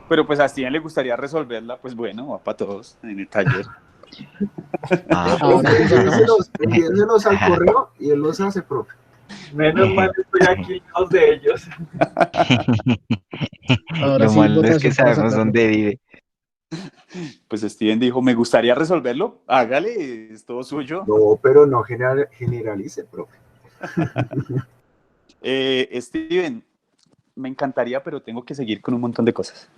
pero pues a Steven le gustaría resolverla, pues bueno, va para todos en el taller.
Profe, envíenselos al correo y él los hace, profe. Menos mal estoy aquí, dos de ellos.
Ahora
Lo
sí,
malo es que
votación para
sabemos
sacarlo.
dónde vive.
Pues Steven dijo, me gustaría resolverlo, hágale, es todo suyo.
No, pero no generalice, profe.
Steven, me encantaría, pero tengo que seguir con un montón de cosas.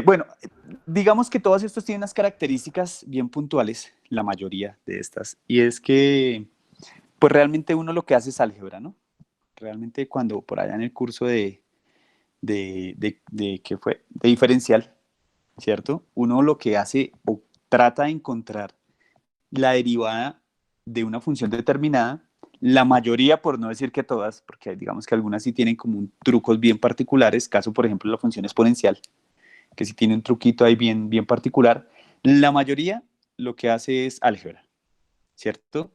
Bueno, digamos que todos estos tienen unas características bien puntuales, la mayoría de estas, y es que, pues realmente uno lo que hace es álgebra, ¿no? Realmente cuando por allá en el curso ¿qué fue? De diferencial, ¿cierto? Uno lo que hace o trata de encontrar la derivada de una función determinada, la mayoría, por no decir que todas, porque digamos que algunas sí tienen como trucos bien particulares, caso por ejemplo la función exponencial, que sí tiene un truquito ahí bien, bien particular, la mayoría lo que hace es álgebra, ¿cierto?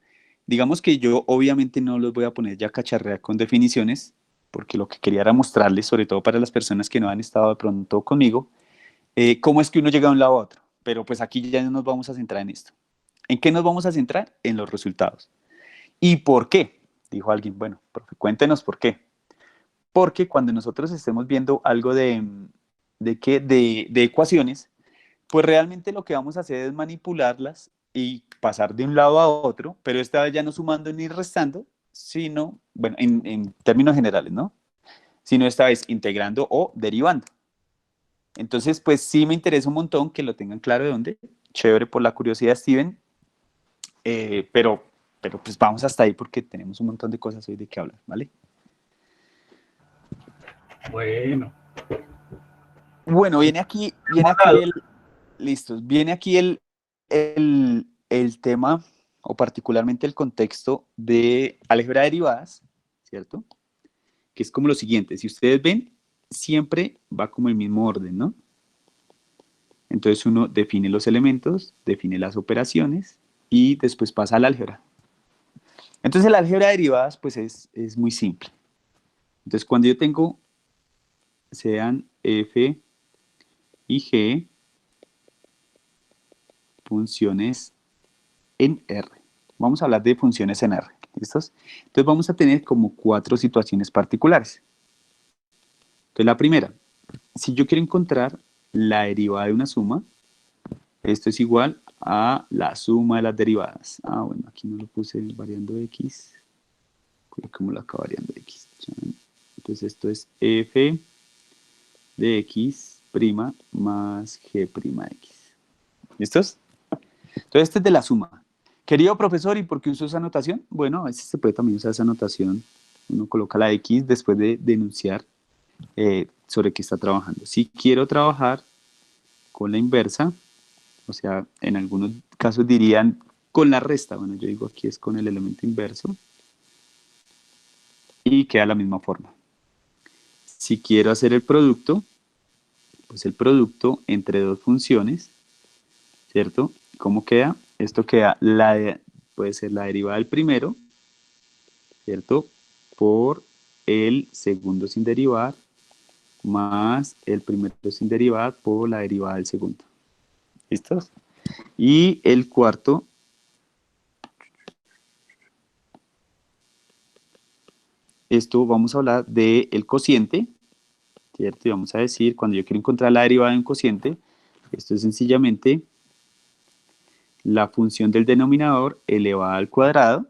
Digamos que yo obviamente no los voy a poner ya a cacharrear con definiciones, porque lo que quería era mostrarles, sobre todo para las personas que no han estado de pronto conmigo, cómo es que uno llega de un lado a otro. Pero pues aquí ya no nos vamos a centrar en esto. ¿En qué nos vamos a centrar? En los resultados. ¿Y por qué? Dijo alguien, bueno, profe, cuéntenos por qué. Porque cuando nosotros estemos viendo algo de ecuaciones, pues realmente lo que vamos a hacer es manipularlas y pasar de un lado a otro, pero esta vez ya no sumando ni restando, sino, bueno, en términos generales, ¿no? Sino esta vez integrando o derivando. Entonces, pues sí me interesa un montón que lo tengan claro de dónde. Chévere por la curiosidad, Steven. Pero pues vamos hasta ahí porque tenemos un montón de cosas hoy de qué hablar, ¿vale?
Bueno.
Bueno, viene aquí el tema, o particularmente el contexto de álgebra de derivadas, ¿cierto? Que es como lo siguiente, si ustedes ven, siempre va como el mismo orden, ¿no? Entonces uno define los elementos, define las operaciones y después pasa al álgebra. Entonces el álgebra de derivadas pues es muy simple. Entonces cuando yo tengo, sean f y g, funciones en R. Vamos a hablar de funciones en R, ¿listos? Entonces vamos a tener como 4 situaciones particulares. Entonces la primera, si yo quiero encontrar la derivada de una suma, esto es igual a la suma de las derivadas. Ah, bueno, aquí no lo puse variando x. ¿Cómo lo acabo variando x? Entonces esto es f de x' más g' x. ¿Listos? Entonces este es de la suma. Querido profesor, ¿y por qué uso esa notación? Bueno, a veces se puede también usar esa notación. Uno coloca la x después de denunciar sobre qué está trabajando. Si quiero trabajar con la inversa, o sea, en algunos casos dirían con la resta. Bueno, yo digo aquí es con el elemento inverso. Y queda la misma forma. Si quiero hacer el producto, pues el producto entre dos funciones, ¿cierto? ¿Cómo queda? Esto queda, puede ser la derivada del primero, ¿cierto? Por el segundo sin derivar, más el primero sin derivar por la derivada del segundo. ¿Listos? Y el cuarto, esto vamos a hablar del cociente, ¿cierto? Y vamos a decir, cuando yo quiero encontrar la derivada de un cociente, esto es sencillamente la función del denominador elevada al cuadrado,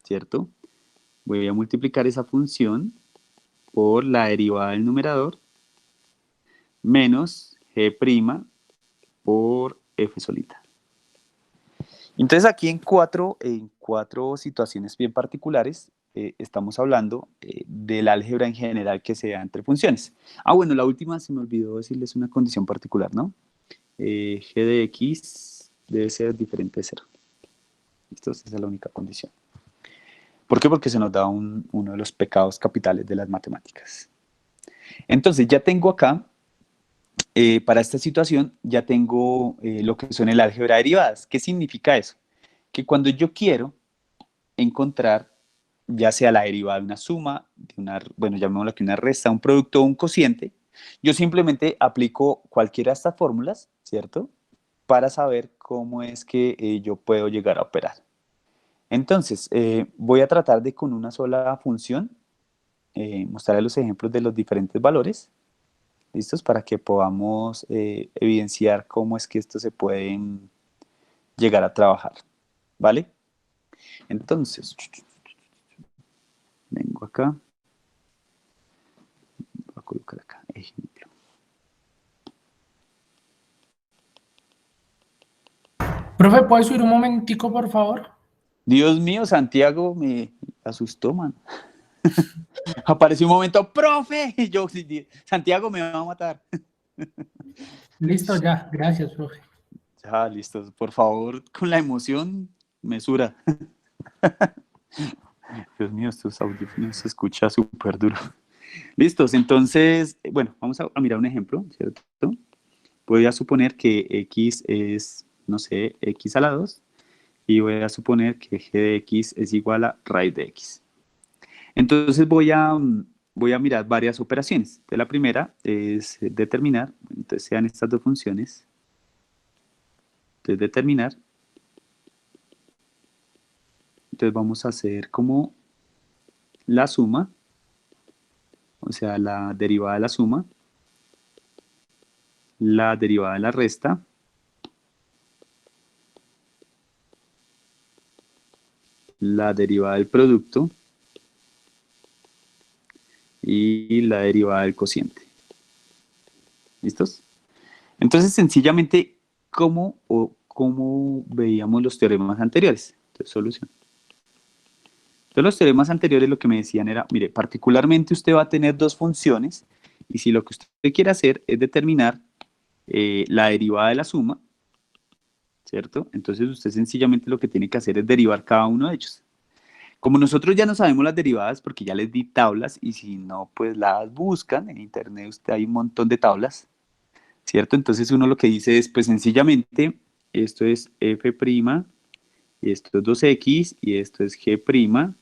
¿cierto? Voy a multiplicar esa función por la derivada del numerador menos g' por F solita. Entonces aquí en cuatro situaciones bien particulares estamos hablando del álgebra en general que se da entre funciones. Bueno, la última se me olvidó decirles una condición particular, ¿no? G de X debe ser diferente de 0. ¿Listo? Esa es la única condición. ¿Por qué? Porque se nos da uno de los pecados capitales de las matemáticas. Entonces ya tengo acá, para esta situación, ya tengo lo que son el álgebra de derivadas. ¿Qué significa eso? Que cuando yo quiero encontrar ya sea la derivada de una suma, bueno, llamémoslo aquí una resta, un producto o un cociente, yo simplemente aplico cualquiera de estas fórmulas, ¿cierto? Para saber cómo es que yo puedo llegar a operar. Entonces, voy a tratar de con una sola función mostrar los ejemplos de los diferentes valores, ¿listos? Para que podamos evidenciar cómo es que estos se pueden llegar a trabajar, ¿vale? Entonces, vengo acá, voy a colocar acá, ejemplo.
Profe, ¿puedes subir un momentico, por favor?
Dios mío, Santiago me asustó, man. Apareció un momento, profe, y yo, Santiago me va a matar.
Listo, ya, gracias, profe.
Ya, listo, por favor, con la emoción, mesura. Dios mío, estos audífonos se escucha súper duro. Listos, entonces, bueno, vamos a mirar un ejemplo, ¿cierto? Voy a suponer que X es, no sé, X a la 2, y voy a suponer que G de X es igual a raíz de X. Entonces voy a mirar varias operaciones. Entonces, la primera es determinar, entonces sean estas dos funciones. Entonces determinar. Entonces vamos a hacer como la suma, o sea, la derivada de la suma, la derivada de la resta, la derivada del producto y la derivada del cociente. ¿Listos? Entonces, sencillamente, ¿cómo veíamos los teoremas anteriores? Entonces, solución. Entonces, los teoremas anteriores lo que me decían era, mire, particularmente usted va a tener dos funciones y si lo que usted quiere hacer es determinar la derivada de la suma, ¿cierto? Entonces, usted sencillamente lo que tiene que hacer es derivar cada uno de ellos. Como nosotros ya no sabemos las derivadas, porque ya les di tablas, y si no, pues las buscan, en internet usted hay un montón de tablas, ¿cierto? Entonces uno lo que dice es, pues sencillamente, esto es f', y esto es 2x, y esto es g',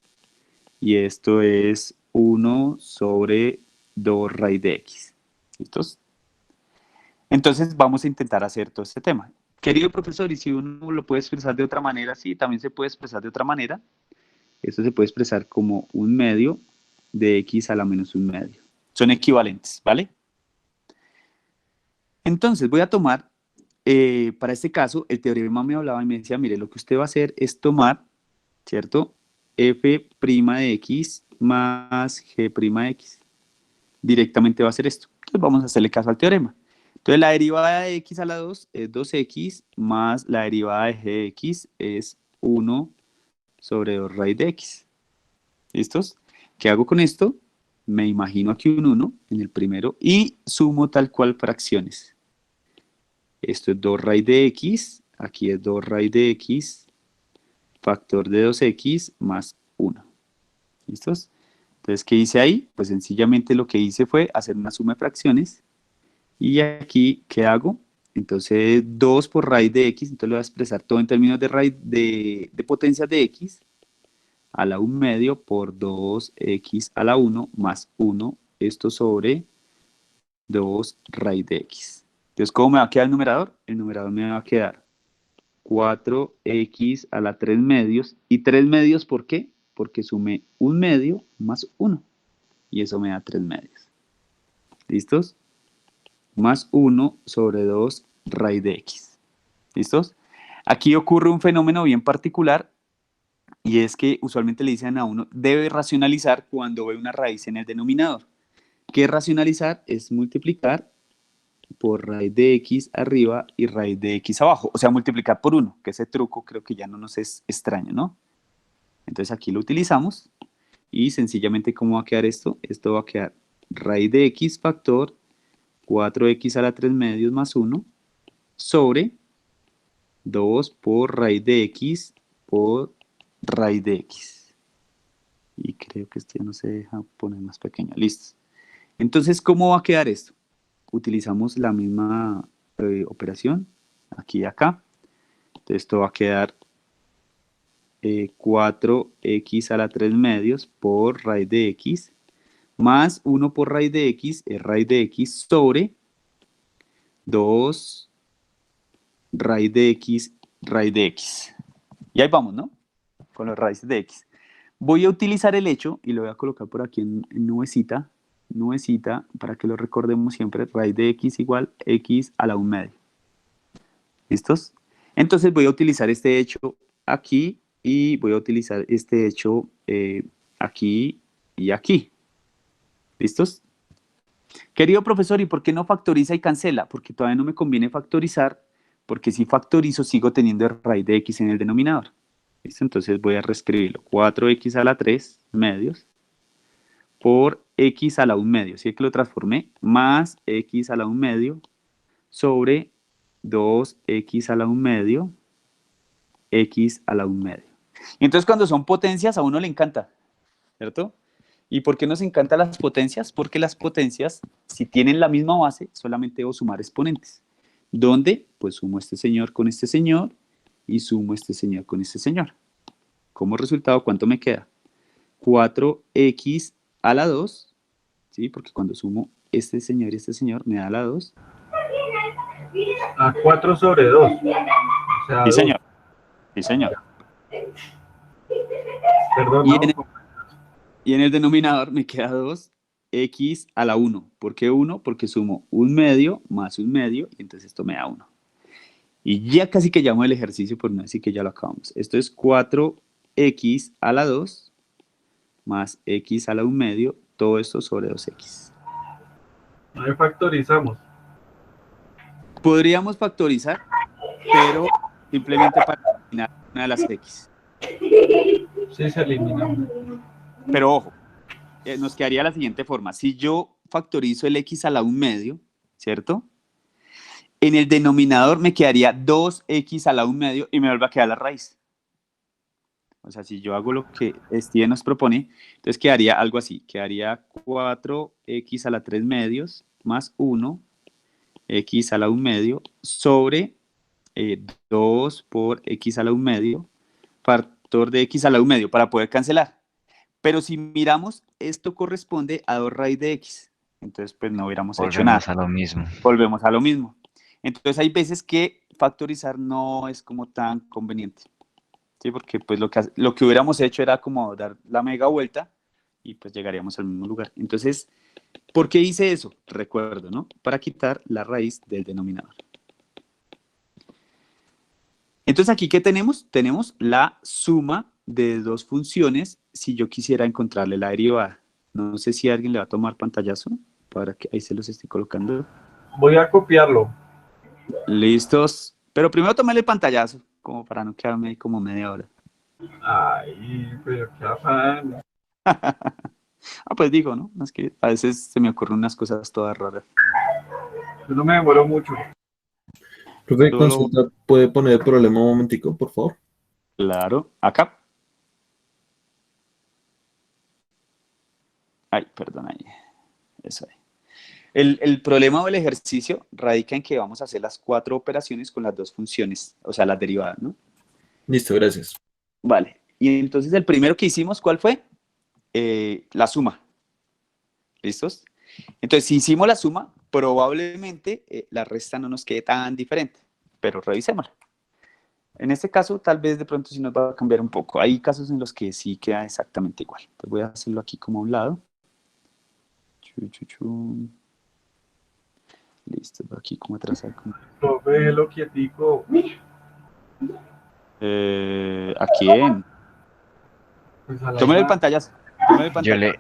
y esto es 1 sobre 2 raíz de x, ¿listos? Entonces vamos a intentar hacer todo este tema. Querido profesor, y si uno lo puede expresar de otra manera, sí, también se puede expresar de otra manera. Esto se puede expresar como 1/2 de x a la menos 1/2. Son equivalentes, ¿vale? Entonces voy a tomar, para este caso, el teorema me hablaba y me decía, mire, lo que usted va a hacer es tomar, ¿cierto? F' de x más g' de x. Directamente va a ser esto. Entonces vamos a hacerle caso al teorema. Entonces la derivada de x a la 2 es 2x más la derivada de g de x es 1 sobre 2 raíz de x. ¿Listos? ¿Qué hago con esto? Me imagino aquí un 1 en el primero y sumo tal cual fracciones. Esto es 2 raíz de x, aquí es 2 raíz de x, factor de 2x más 1. ¿Listos? Entonces, ¿qué hice ahí? Pues sencillamente lo que hice fue hacer una suma de fracciones. Y aquí, ¿qué hago? Entonces, 2 por raíz de x, entonces lo voy a expresar todo en términos de raíz de potencias de x, a la 1/2 por 2x a la 1 más 1, esto sobre 2 raíz de x. Entonces, ¿cómo me va a quedar el numerador? El numerador me va a quedar 4x a la 3/2. ¿Y 3/2 por qué? Porque sumé 1/2 más 1. Y eso me da 3/2. ¿Listos? Más 1 sobre 2 raíz de x. ¿Listos? Aquí ocurre un fenómeno bien particular y es que usualmente le dicen a uno, debe racionalizar cuando ve una raíz en el denominador. ¿Qué es racionalizar? Es multiplicar por raíz de x arriba y raíz de x abajo. O sea, multiplicar por 1, que ese truco creo que ya no nos es extraño, ¿no? Entonces aquí lo utilizamos y sencillamente, ¿cómo va a quedar esto? Esto va a quedar raíz de x factor 4x a la 3 medios más 1 sobre 2 por raíz de x por raíz de x. Y creo que esto ya no se deja poner más pequeño. Listo. Entonces, ¿cómo va a quedar esto? Utilizamos la misma operación aquí y acá. Entonces, esto va a quedar 4x a la 3 medios por raíz de x más 1 por raíz de x es raíz de x sobre 2 raíz de x, raíz de x. Y ahí vamos, ¿no? Con los raíces de x. Voy a utilizar el hecho y lo voy a colocar por aquí en nubecita, para que lo recordemos siempre. Raíz de x igual x a la 1 medio. ¿Listos? Entonces voy a utilizar este hecho aquí y voy a utilizar este hecho aquí y aquí. ¿Listos? Querido profesor, ¿y por qué no factoriza y cancela? Porque todavía no me conviene factorizar, porque si factorizo sigo teniendo raíz de x en el denominador. ¿Listo? Entonces voy a reescribirlo. 4x a la 3 medios por x a la 1 medio, ¿sí que lo transformé? Más x a la 1 medio sobre 2x a la 1 medio, x a la 1 medio. Y entonces cuando son potencias a uno le encanta, ¿cierto? ¿Y por qué nos encantan las potencias? Porque las potencias, si tienen la misma base, solamente debo sumar exponentes. ¿Dónde? Pues sumo este señor con este señor y sumo este señor con este señor. Como resultado, ¿cuánto me queda? 4x a la 2, ¿sí? Porque cuando sumo este señor y este señor me da la 2.
A 4 sobre 2. O sea,
Sí, señor. Sí, señor.
Perdón,
y en el denominador me queda 2x a la 1. ¿Por qué 1? Porque sumo 1 medio más 1 medio y entonces esto me da 1. Y ya casi que llamo el ejercicio por no decir que ya lo acabamos. Esto es 4x a la 2 más x a la 1 medio, todo esto sobre 2x.
Ahí factorizamos.
Podríamos factorizar, pero simplemente para eliminar una de las x.
Sí, se elimina.
Pero ojo, nos quedaría la siguiente forma. Si yo factorizo el x a la 1 medio, ¿cierto? En el denominador me quedaría 2x a la 1 medio y me vuelve a quedar la raíz. O sea, si yo hago lo que Steven nos propone, entonces quedaría algo así. Quedaría 4x a la 3 medios más 1, x a la 1 medio, sobre 2 por x a la 1 medio, factor de x a la 1 medio, para poder cancelar. Pero si miramos, esto corresponde a 2 raíz de x. Entonces, pues no hubiéramos hecho nada.
Volvemos a lo mismo.
Volvemos a lo mismo. Entonces, hay veces que factorizar no es como tan conveniente. ¿Sí? Porque pues lo que hubiéramos hecho era como dar la mega vuelta y pues llegaríamos al mismo lugar. Entonces, ¿por qué hice eso? Recuerdo, ¿no? Para quitar la raíz del denominador. Entonces, ¿aquí qué tenemos? Tenemos la suma de dos funciones si yo quisiera encontrarle la derivada. No sé si alguien le va a tomar pantallazo para que ahí se los estoy colocando.
Voy a copiarlo.
Listos. Pero primero tómale el pantallazo, como para no quedarme ahí como media hora.
Ay, pero qué afán.
Pues digo, ¿no? Es que a veces se me ocurren unas cosas todas raras.
Yo no me demoro mucho.
Profe, consulta, ¿puede poner el problema un momentico, por favor?
Claro, acá. Ay, perdón, ahí. Eso ahí. El problema o el ejercicio radica en que vamos a hacer las 4 operaciones con las dos funciones, o sea, las derivadas, ¿no?
Listo, gracias.
Vale, y entonces el primero que hicimos, ¿cuál fue? La suma. ¿Listos? Entonces, si hicimos la suma, probablemente la resta no nos quede tan diferente, pero revisémosla. En este caso, tal vez de pronto sí nos va a cambiar un poco. Hay casos en los que sí queda exactamente igual. Entonces voy a hacerlo aquí como a un lado. Listo, aquí como atrás.
Profe, lo quietico.
¿A quién?
Pues a
Tómale el pantallazo.
Yo le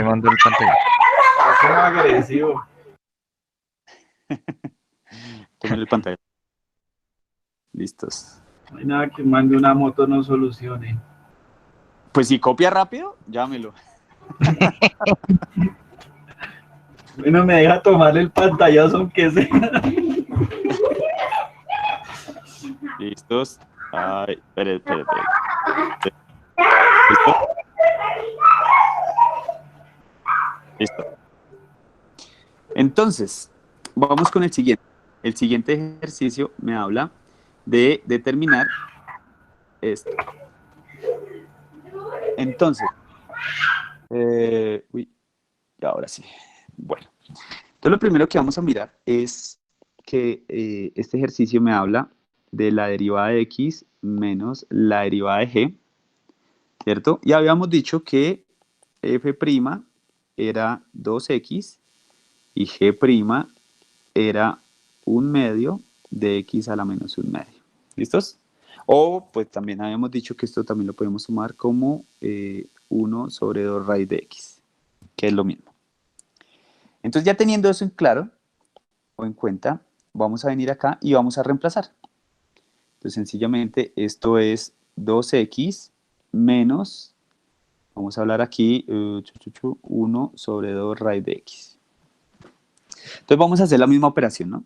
mando el pantallazo.
Es como agresivo.
Tomen el pantalla. Listos.
No hay nada que mande una moto no solucione.
Pues si copia rápido, llámelo.
Bueno, me deja tomar el pantallazo aunque sea.
Listos. Ay, espere. ¿Listo? Listo. Entonces, vamos con el siguiente. El siguiente ejercicio me habla de determinar esto. Entonces, y ahora sí. Bueno, entonces lo primero que vamos a mirar es que este ejercicio me habla de la derivada de x menos la derivada de g, ¿cierto? Y habíamos dicho que f' era 2x y g' era 1/2 de x a la menos 1/2. ¿Listos? O pues también habíamos dicho que esto también lo podemos tomar como 1 sobre 2 raíz de x, que es lo mismo. Entonces ya teniendo eso en claro o en cuenta, vamos a venir acá y vamos a reemplazar. Entonces sencillamente esto es 2x menos, vamos a hablar aquí, 1 sobre 2 raíz de x. Entonces vamos a hacer la misma operación, ¿no?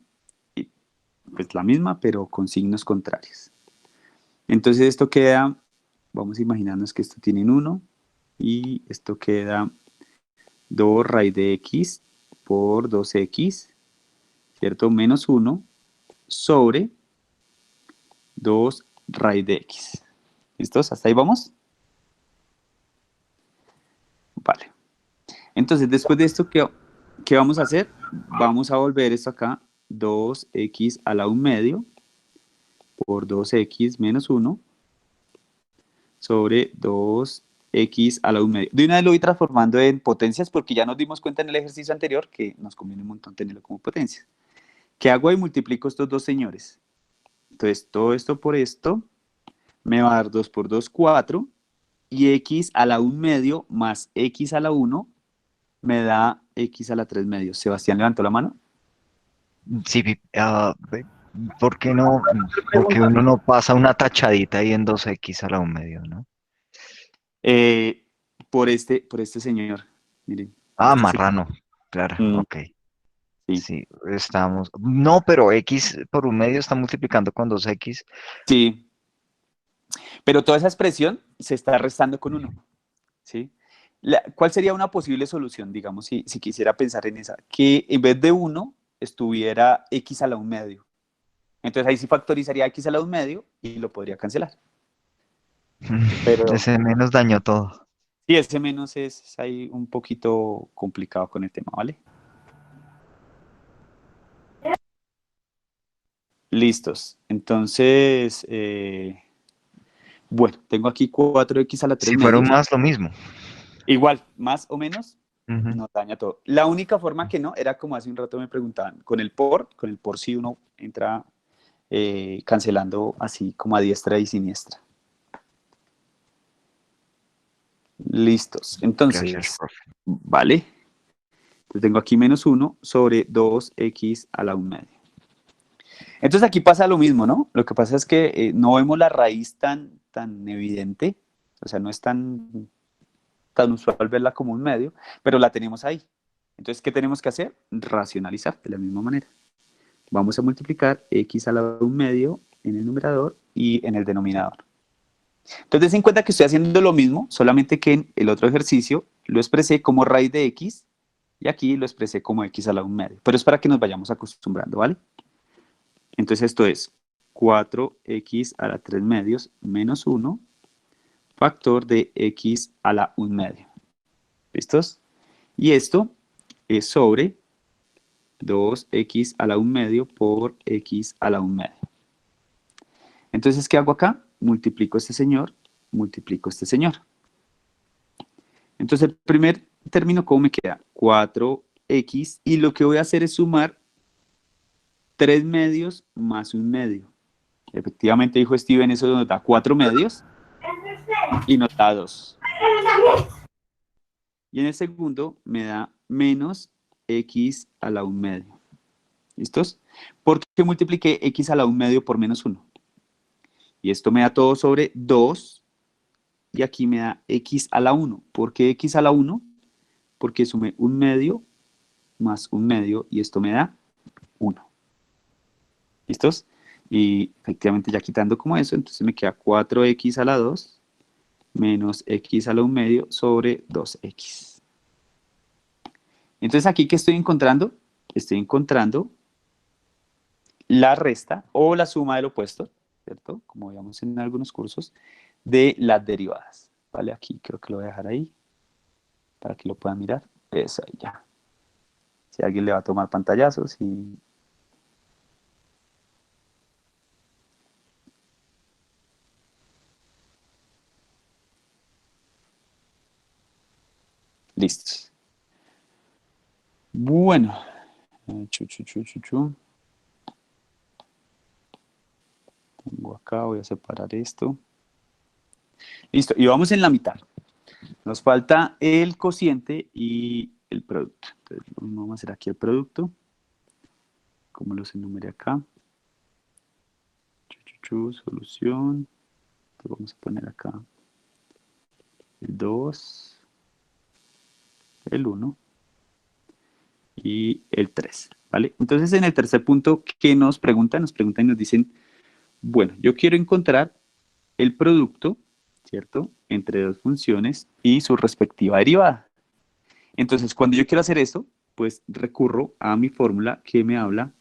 Pues la misma, pero con signos contrarios. Entonces esto queda, vamos a imaginarnos que esto tiene un 1 y esto queda 2 raíz de x por 2x, ¿cierto? Menos 1 sobre 2 raíz de x. ¿Listos? ¿Hasta ahí vamos? Vale. Entonces después de esto, ¿qué vamos a hacer? Vamos a volver esto acá, 2x a la 1/2 por 2x menos 1 sobre 2x a la 1/2. De una vez lo voy transformando en potencias porque ya nos dimos cuenta en el ejercicio anterior que nos conviene un montón tenerlo como potencias. ¿Qué hago ahí? Multiplico estos dos señores. Entonces todo esto por esto me va a dar 2 por 2, 4 y x a la 1/2 más x a la 1 me da x a la 3/2. Sebastián levantó la mano.
Sí, ¿por qué no? Porque uno no pasa una tachadita ahí en 2x a la 1/2, ¿no?
Por este señor, miren.
Ah,
Este
marrano, claro, ok.
Sí.
Sí, estamos... No, pero x por 1/2 está multiplicando con 2x.
Sí. Pero toda esa expresión se está restando con 1, ¿sí? ¿Cuál sería una posible solución, digamos, si quisiera pensar en esa? Que en vez de 1 estuviera x a la 1/2. Entonces ahí sí factorizaría x a la 1/2 y lo podría cancelar. Pero
Ese menos dañó todo.
sí, ese menos es ahí un poquito complicado con el tema, ¿vale? Listos. Entonces, bueno, tengo aquí 4x a la 3
Si fuera un
medios.
más, lo mismo.
Igual, más o menos,
Ujú.
nos daña todo. La única forma que no, era como hace un rato me preguntaban, con el por sí uno entra cancelando así como a diestra y siniestra. Listos. Entonces,
Gracias, profe.
vale. Entonces tengo aquí menos 1 sobre 2x a la 1/2. Entonces aquí pasa lo mismo, ¿no? Lo que pasa es que no vemos la raíz tan evidente, o sea, no es tan usual verla como 1/2, pero la tenemos ahí. Entonces, ¿qué tenemos que hacer? Racionalizar de la misma manera. Vamos a multiplicar x a la 1/2 en el numerador y en el denominador. Entonces, den cuenta que estoy haciendo lo mismo, solamente que en el otro ejercicio lo expresé como raíz de x y aquí lo expresé como x a la 1/2. Pero es para que nos vayamos acostumbrando, ¿vale? Entonces esto es 4x a la 3/2 menos 1 factor de x a la 1/2. ¿Listos? Y esto es sobre 2x a la 1/2 por x a la 1/2. Entonces, ¿qué hago acá? Multiplico este señor, multiplico este señor. Entonces, el primer término, ¿cómo me queda? 4x, y lo que voy a hacer es sumar 3/2 más 1/2. Efectivamente, dijo Steven, eso nos da 4/2 y nos da 2. Y en el segundo me da menos x a la 1/2. ¿Listos? Porque multipliqué x a la 1 medio por menos 1. Y esto me da todo sobre 2. Y aquí me da x a la 1. ¿Por qué x a la 1? Porque sumé 1 medio más 1 medio y esto me da 1. ¿Listos? Y efectivamente ya quitando como eso, entonces me queda 4x a la 2 menos x a la 1 medio sobre 2x. Entonces aquí, ¿qué estoy encontrando? Estoy encontrando la resta o la suma del opuesto, ¿cierto? Como veíamos en algunos cursos, de las derivadas. ¿Vale? Aquí creo que lo voy a dejar ahí para que lo puedan mirar. Eso ahí ya. Si alguien le va a tomar pantallazos y... Listos. Bueno. Tengo acá, voy a separar esto. Listo, y vamos en la mitad. Nos falta el cociente y el producto. Entonces, vamos a hacer aquí el producto. Como los enumeré acá. Solución. Entonces, vamos a poner acá el 2, el 1 y el 3. ¿Vale? Entonces, en el tercer punto, ¿qué nos preguntan? Nos preguntan y nos dicen, bueno, yo quiero encontrar el producto, ¿cierto?, entre dos funciones y su respectiva derivada. Entonces, cuando yo quiero hacer esto, pues recurro a mi fórmula que me habla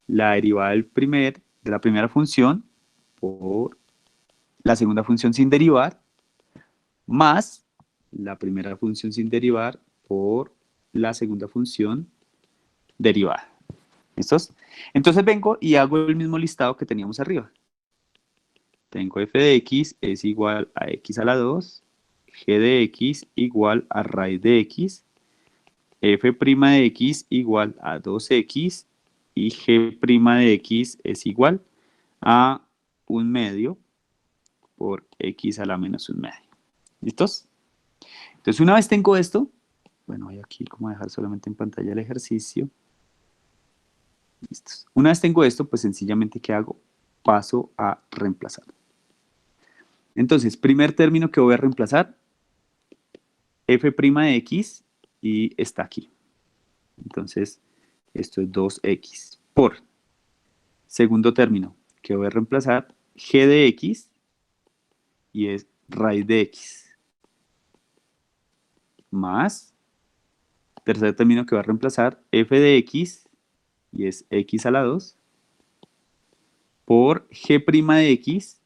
la derivada de la primera función por la segunda función sin derivar, más la primera función sin derivar por la segunda función derivada. ¿Listos? Entonces vengo y hago el mismo listado que teníamos arriba. Tengo f de x es igual a x a la 2, g de x igual a raíz de x, f' de x igual a 2x y g' de x es igual a 1 medio por x a la menos 1 medio. ¿Listos? Entonces una vez tengo esto, bueno, voy aquí como a dejar solamente en pantalla el ejercicio. Listos. Una vez tengo esto, pues sencillamente ¿qué hago? Paso a reemplazar. Entonces, primer término que voy a reemplazar, f' de x y está aquí. Entonces, esto es 2x por segundo término que voy a reemplazar, g de x y es raíz de x más tercer término que voy a reemplazar, f de x y es x a la 2 por g' de x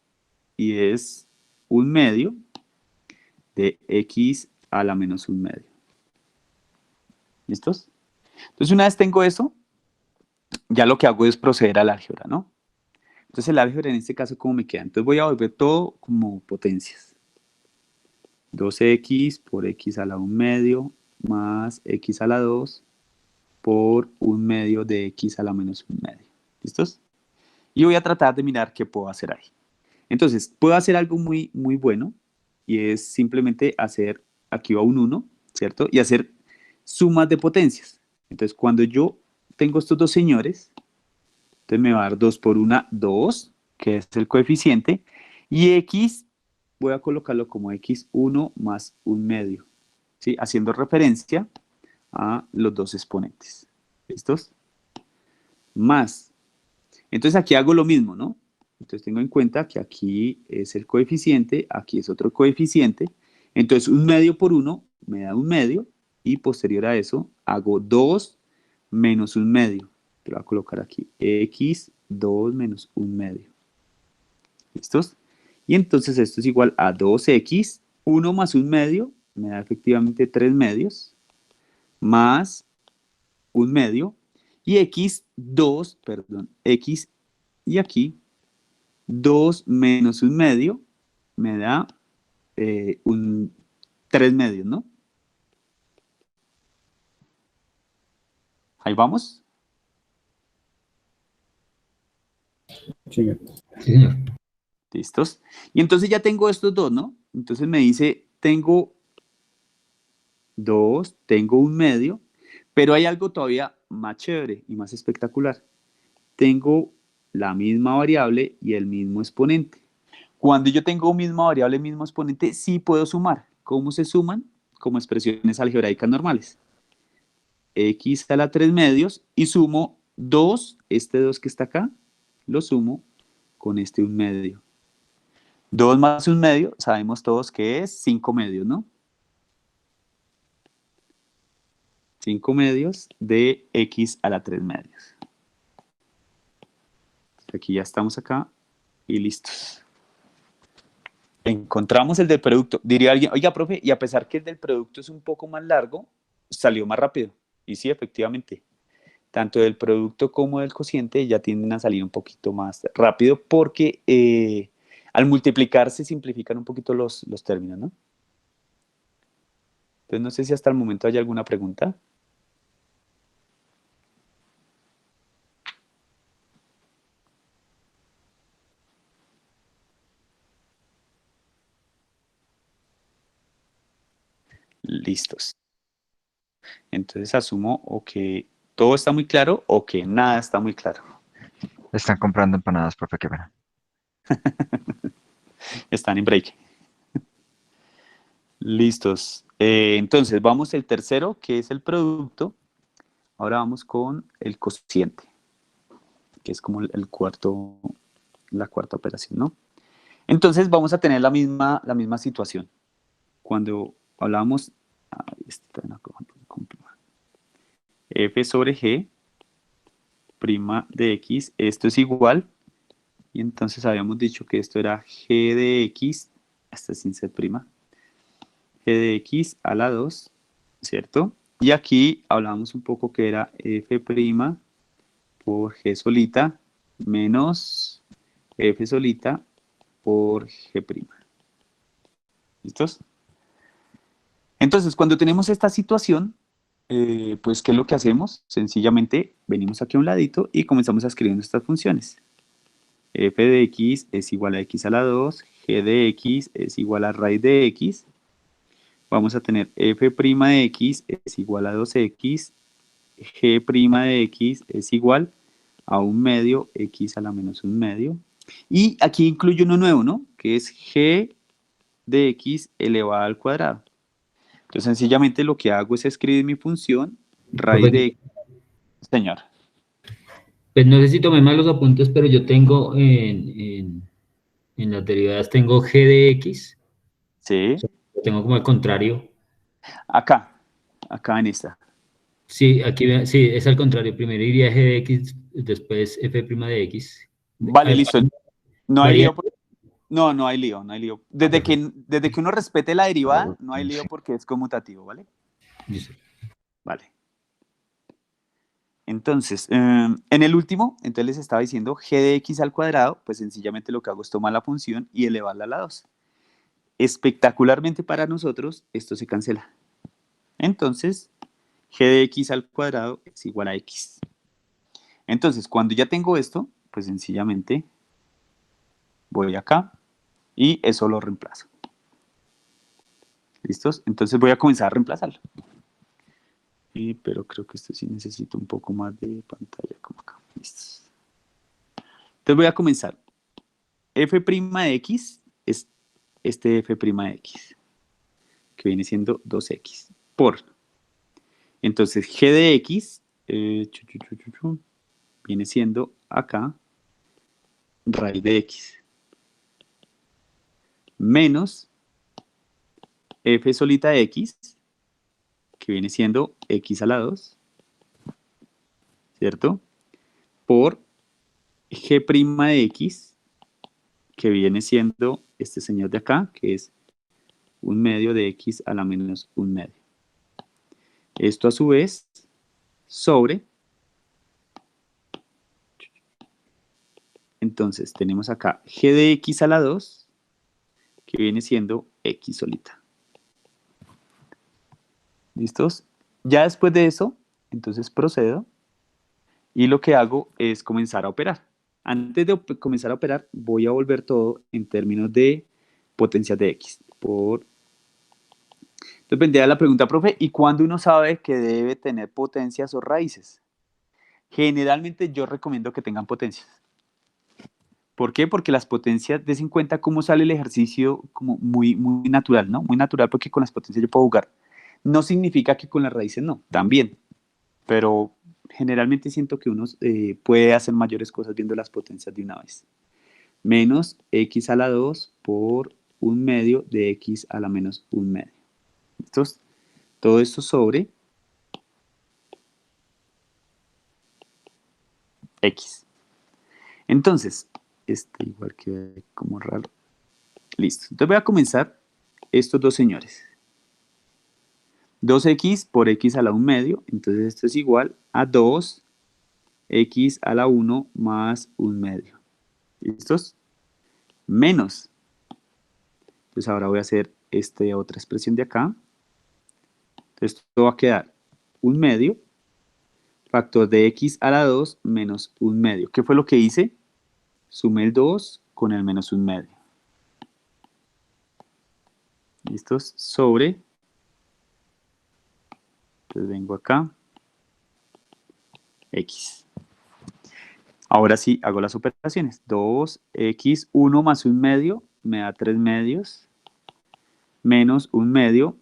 y es 1 medio de x a la menos 1 medio. ¿Listos? Entonces una vez tengo eso, ya lo que hago es proceder al álgebra, ¿no? Entonces el álgebra en este caso, ¿cómo me queda? Entonces voy a volver todo como potencias. 2x por x a la 1 medio más x a la 2 por 1 medio de x a la menos 1 medio. ¿Listos? Y voy a tratar de mirar qué puedo hacer ahí. Entonces, puedo hacer algo muy, muy bueno y es simplemente hacer, aquí va un 1, ¿cierto? Y hacer sumas de potencias. Entonces, cuando yo tengo estos dos señores, entonces me va a dar 2 por 1, 2, que es el coeficiente, y x voy a colocarlo como x1 más 1 medio, ¿sí? Haciendo referencia a los dos exponentes. ¿Listos? Más. Entonces aquí hago lo mismo, ¿no? Entonces tengo en cuenta que aquí es el coeficiente, aquí es otro coeficiente. Entonces 1 medio por 1 me da 1 medio y posterior a eso hago 2 menos 1 medio. Te lo voy a colocar aquí, x2 menos 1 medio. ¿Listos? Y entonces esto es igual a 2x, 1 más 1 medio, me da efectivamente 3 medios, más 1 medio, y x2, perdón, x, y aquí, 2 menos 1 medio, me da 3 medios, ¿no? Ahí vamos.
Sí, señor.
¿Listos? Y entonces ya tengo estos dos, ¿no? Entonces me dice, tengo 2, tengo 1 medio, pero hay algo todavía más chévere y más espectacular. Tengo la misma variable y el mismo exponente. Cuando yo tengo misma variable y mismo exponente, sí puedo sumar. ¿Cómo se suman? Como expresiones algebraicas normales. X a la 3 medios y sumo 2, este 2 que está acá, lo sumo con este 1 medio. 2 más 1 medio, sabemos todos que es 5 medios, ¿no? 5 medios de X a la 3 medios. Aquí ya estamos acá y listos. Encontramos el del producto. Diría alguien, oiga, profe, y a pesar que el del producto es un poco más largo, salió más rápido. Y sí, efectivamente, tanto del producto como del cociente ya tienden a salir un poquito más rápido porque al multiplicar se simplifican un poquito los términos, ¿no? Entonces no sé si hasta el momento hay alguna pregunta. Listos. Entonces asumo o que todo está muy claro o que nada está muy claro.
Están comprando empanadas, profe, qué pena.
Están en break. Listos. Entonces vamos al tercero, que es el producto. Ahora vamos con el cociente, que es como la cuarta operación, ¿no? Entonces vamos a tener la misma situación. Cuando hablábamos, f sobre g prima de x, esto es igual, y entonces habíamos dicho que esto era g de x, hasta sin ser prima, g de x a la 2, ¿cierto? Y aquí hablábamos un poco que era f' por g solita menos f solita por g'. ¿Listos? Entonces, cuando tenemos esta situación, pues, ¿qué es lo que hacemos? Sencillamente, venimos aquí a un ladito y comenzamos a escribir nuestras funciones. F de x es igual a x a la 2, g de x es igual a raíz de x. Vamos a tener f' de x es igual a 2x, g' de x es igual a 1 medio, x a la menos 1 medio. Y aquí incluyo uno nuevo, ¿no? Que es g de x elevado al cuadrado. Entonces, sencillamente lo que hago es escribir mi función raíz de x. Señor.
Pues no sé si tomé mal los apuntes, pero yo tengo en las derivadas tengo g de x.
Sí.
Lo tengo como al contrario.
Acá en esta.
Sí, aquí sí, es al contrario. Primero iría g de x, después f' de x.
Vale, listo. No hay
Varía.
lío. No hay lío, no hay lío. Desde que uno respete la derivada, no hay lío porque es conmutativo, ¿vale?
Listo.
Vale. Entonces, en el último, entonces les estaba diciendo g de x al cuadrado, pues sencillamente lo que hago es tomar la función y elevarla a la 2. Espectacularmente para nosotros, esto se cancela. Entonces, g de x al cuadrado es igual a x. Entonces, cuando ya tengo esto, pues sencillamente voy acá y eso lo reemplazo. ¿Listos? Entonces voy a comenzar a reemplazarlo. Pero creo que esto sí necesito un poco más de pantalla como acá. Listos. Entonces voy a comenzar. F' de x es este f' de x, que viene siendo 2x, por. Entonces g de x viene siendo acá raíz de x, menos f solita de x, que viene siendo x a la 2, ¿cierto? Por g' de x, que viene siendo este señor de acá, que es 1 medio de x a la menos 1 medio. Esto a su vez sobre, entonces tenemos acá g de x a la 2, que viene siendo x solita. ¿Listos? Ya después de eso, entonces procedo y lo que hago es comenzar a operar. Antes de comenzar a operar, voy a volver todo en términos de potencias de x. Entonces vendría la pregunta, profe, ¿y cuándo uno sabe que debe tener potencias o raíces? Generalmente yo recomiendo que tengan potencias. ¿Por qué? Porque las potencias, des en cuenta cómo sale el ejercicio como muy, muy natural, ¿no? Muy natural porque con las potencias yo puedo jugar. No significa que con las raíces no, también. Pero generalmente siento que uno puede hacer mayores cosas viendo las potencias de una vez. Menos x a la 2 por 1/2 de x a la menos 1/2. ¿Listos? Todo esto sobre x. Entonces, igual que como raro. Listo. Entonces voy a comenzar estos dos señores. 2x por x a la 1/2. Entonces esto es igual a 2x a la 1 más 1/2. ¿Listos? Menos. Entonces ahora voy a hacer esta otra expresión de acá. Entonces esto va a quedar 1/2 factor de x a la 2 menos 1/2. ¿Qué fue lo que hice? Sumé el 2 con el menos 1/2. ¿Listos? Sobre. Entonces vengo acá. X. Ahora sí, hago las operaciones. 2x, 1 más 1/2 me da 3/2 menos 1/2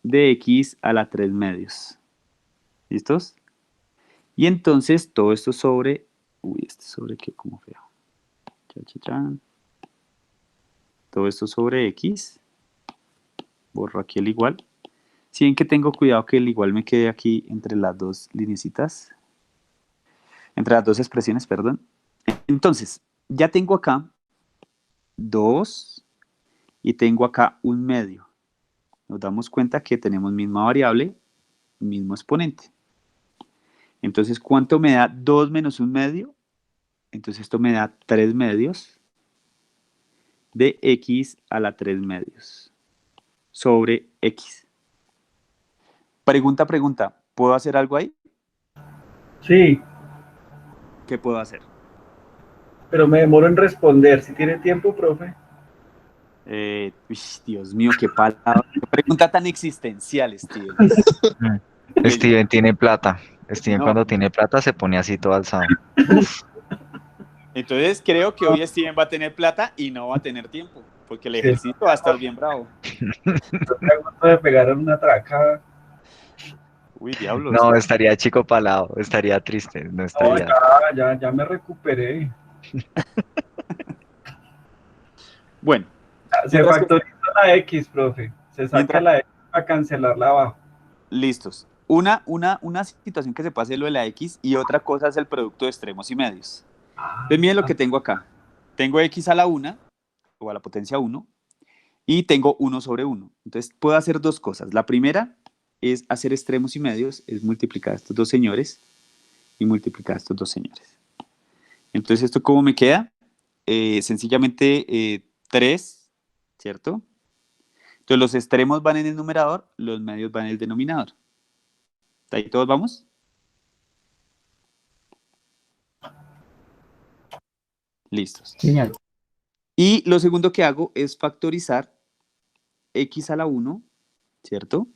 de x a la 3/2. ¿Listos? Y entonces todo esto sobre... Uy, sobre qué como feo. Todo esto sobre x. Borro aquí el igual. Si ven que tengo cuidado que el igual me quede aquí entre las dos lineecitas. Entre las dos expresiones, perdón. Entonces, ya tengo acá 2 y tengo acá 1/2. Nos damos cuenta que tenemos misma variable, mismo exponente. Entonces, ¿cuánto me da 2 menos 1/2? Entonces, esto me da 3/2 de x a la 3/2 sobre x. Pregunta. ¿Puedo hacer algo ahí?
Sí,
¿Qué puedo hacer?
pero me demoro en responder. ¿Si tiene tiempo, profe?
Dios mío, qué palabra. Qué pregunta tan existencial, Steven.
Steven tiene plata. Steven
No.
cuando tiene plata se pone así todo alzado.
Entonces creo que hoy Steven va a tener plata y no va a tener tiempo, porque el ejercicio va a estar bien bravo.
Yo te gusto de pegar en una tracada.
Uy, diablos.
No, estaría chico palado, estaría triste, no
No,
estaría.
ya me recuperé.
Bueno.
Se factoriza la X, profe. Se saca la X para cancelarla abajo.
Listos. Una situación que se pasa es lo de la X y otra cosa es el producto de extremos y medios. Entonces miren lo que tengo acá. Tengo X a la 1 o a la potencia 1 y tengo 1 sobre 1. Entonces puedo hacer dos cosas. La primera es hacer extremos y medios, es multiplicar a estos dos señores y multiplicar a estos dos señores. Entonces, ¿esto cómo me queda? Sencillamente 3, ¿cierto? Entonces, los extremos van en el numerador, los medios van en el denominador. ¿Hasta ahí todos vamos? Listos.
Genial.
Y lo segundo que hago es factorizar x a la 1, ¿cierto?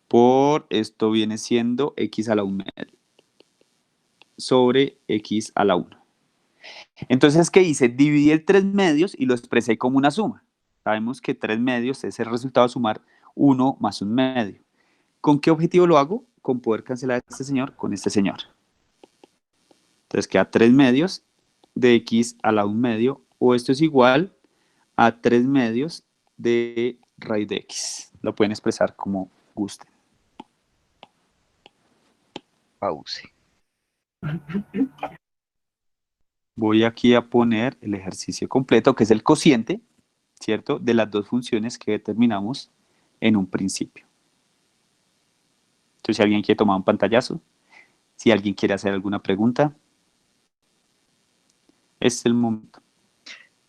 Por esto viene siendo x a la 1 sobre x a la 1. Entonces, ¿qué hice? Dividí el 3/2 y lo expresé como una suma. Sabemos que 3/2 es el resultado de sumar 1 más 1/2. ¿Con qué objetivo lo hago? Con poder cancelar a este señor con este señor. Entonces queda 3/2 de x a la 1/2, o esto es igual a 3/2 de raíz de x. Lo pueden expresar como gusten.
Pause.
Voy aquí a poner el ejercicio completo, que es el cociente, ¿cierto? De las dos funciones que determinamos en un principio. Entonces, si alguien quiere tomar un pantallazo, si alguien quiere hacer alguna pregunta, es el momento.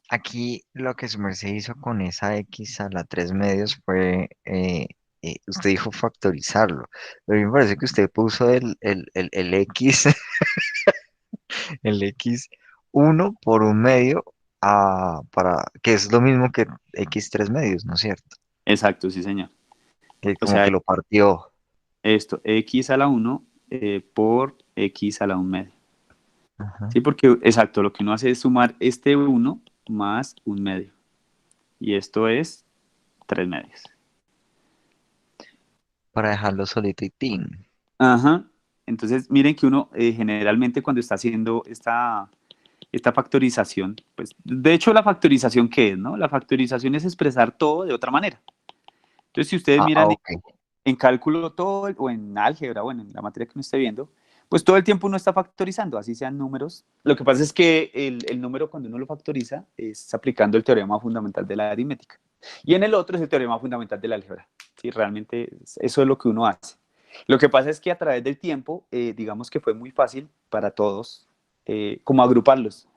Aquí lo que su merced hizo con esa x a la 3/2 fue, usted dijo factorizarlo, pero a mí me parece que usted puso el x, el x 1 por 1/2, que es lo mismo que x 3/2, ¿no es cierto?
Exacto, sí, señor.
Que como que lo partió.
Esto, x a la 1 por x a la 1 medio.
Ajá.
Sí, porque, exacto, lo que uno hace es sumar este 1 más 1 medio. Y esto es 3 medios.
Para dejarlo solito y tin.
Ajá. Entonces, miren que uno generalmente cuando está haciendo esta factorización, pues, de hecho, la factorización, ¿qué es, no? La factorización es expresar todo de otra manera. Entonces, si ustedes miran
Ok.
en cálculo todo, o en álgebra, bueno, en la materia que uno esté viendo, pues todo el tiempo uno está factorizando, así sean números. Lo que pasa es que el número, cuando uno lo factoriza, es aplicando el teorema fundamental de la aritmética. Y en el otro es el teorema fundamental de la álgebra. Sí, realmente eso es lo que uno hace. Lo que pasa es que a través del tiempo, digamos que fue muy fácil para todos como agruparlos.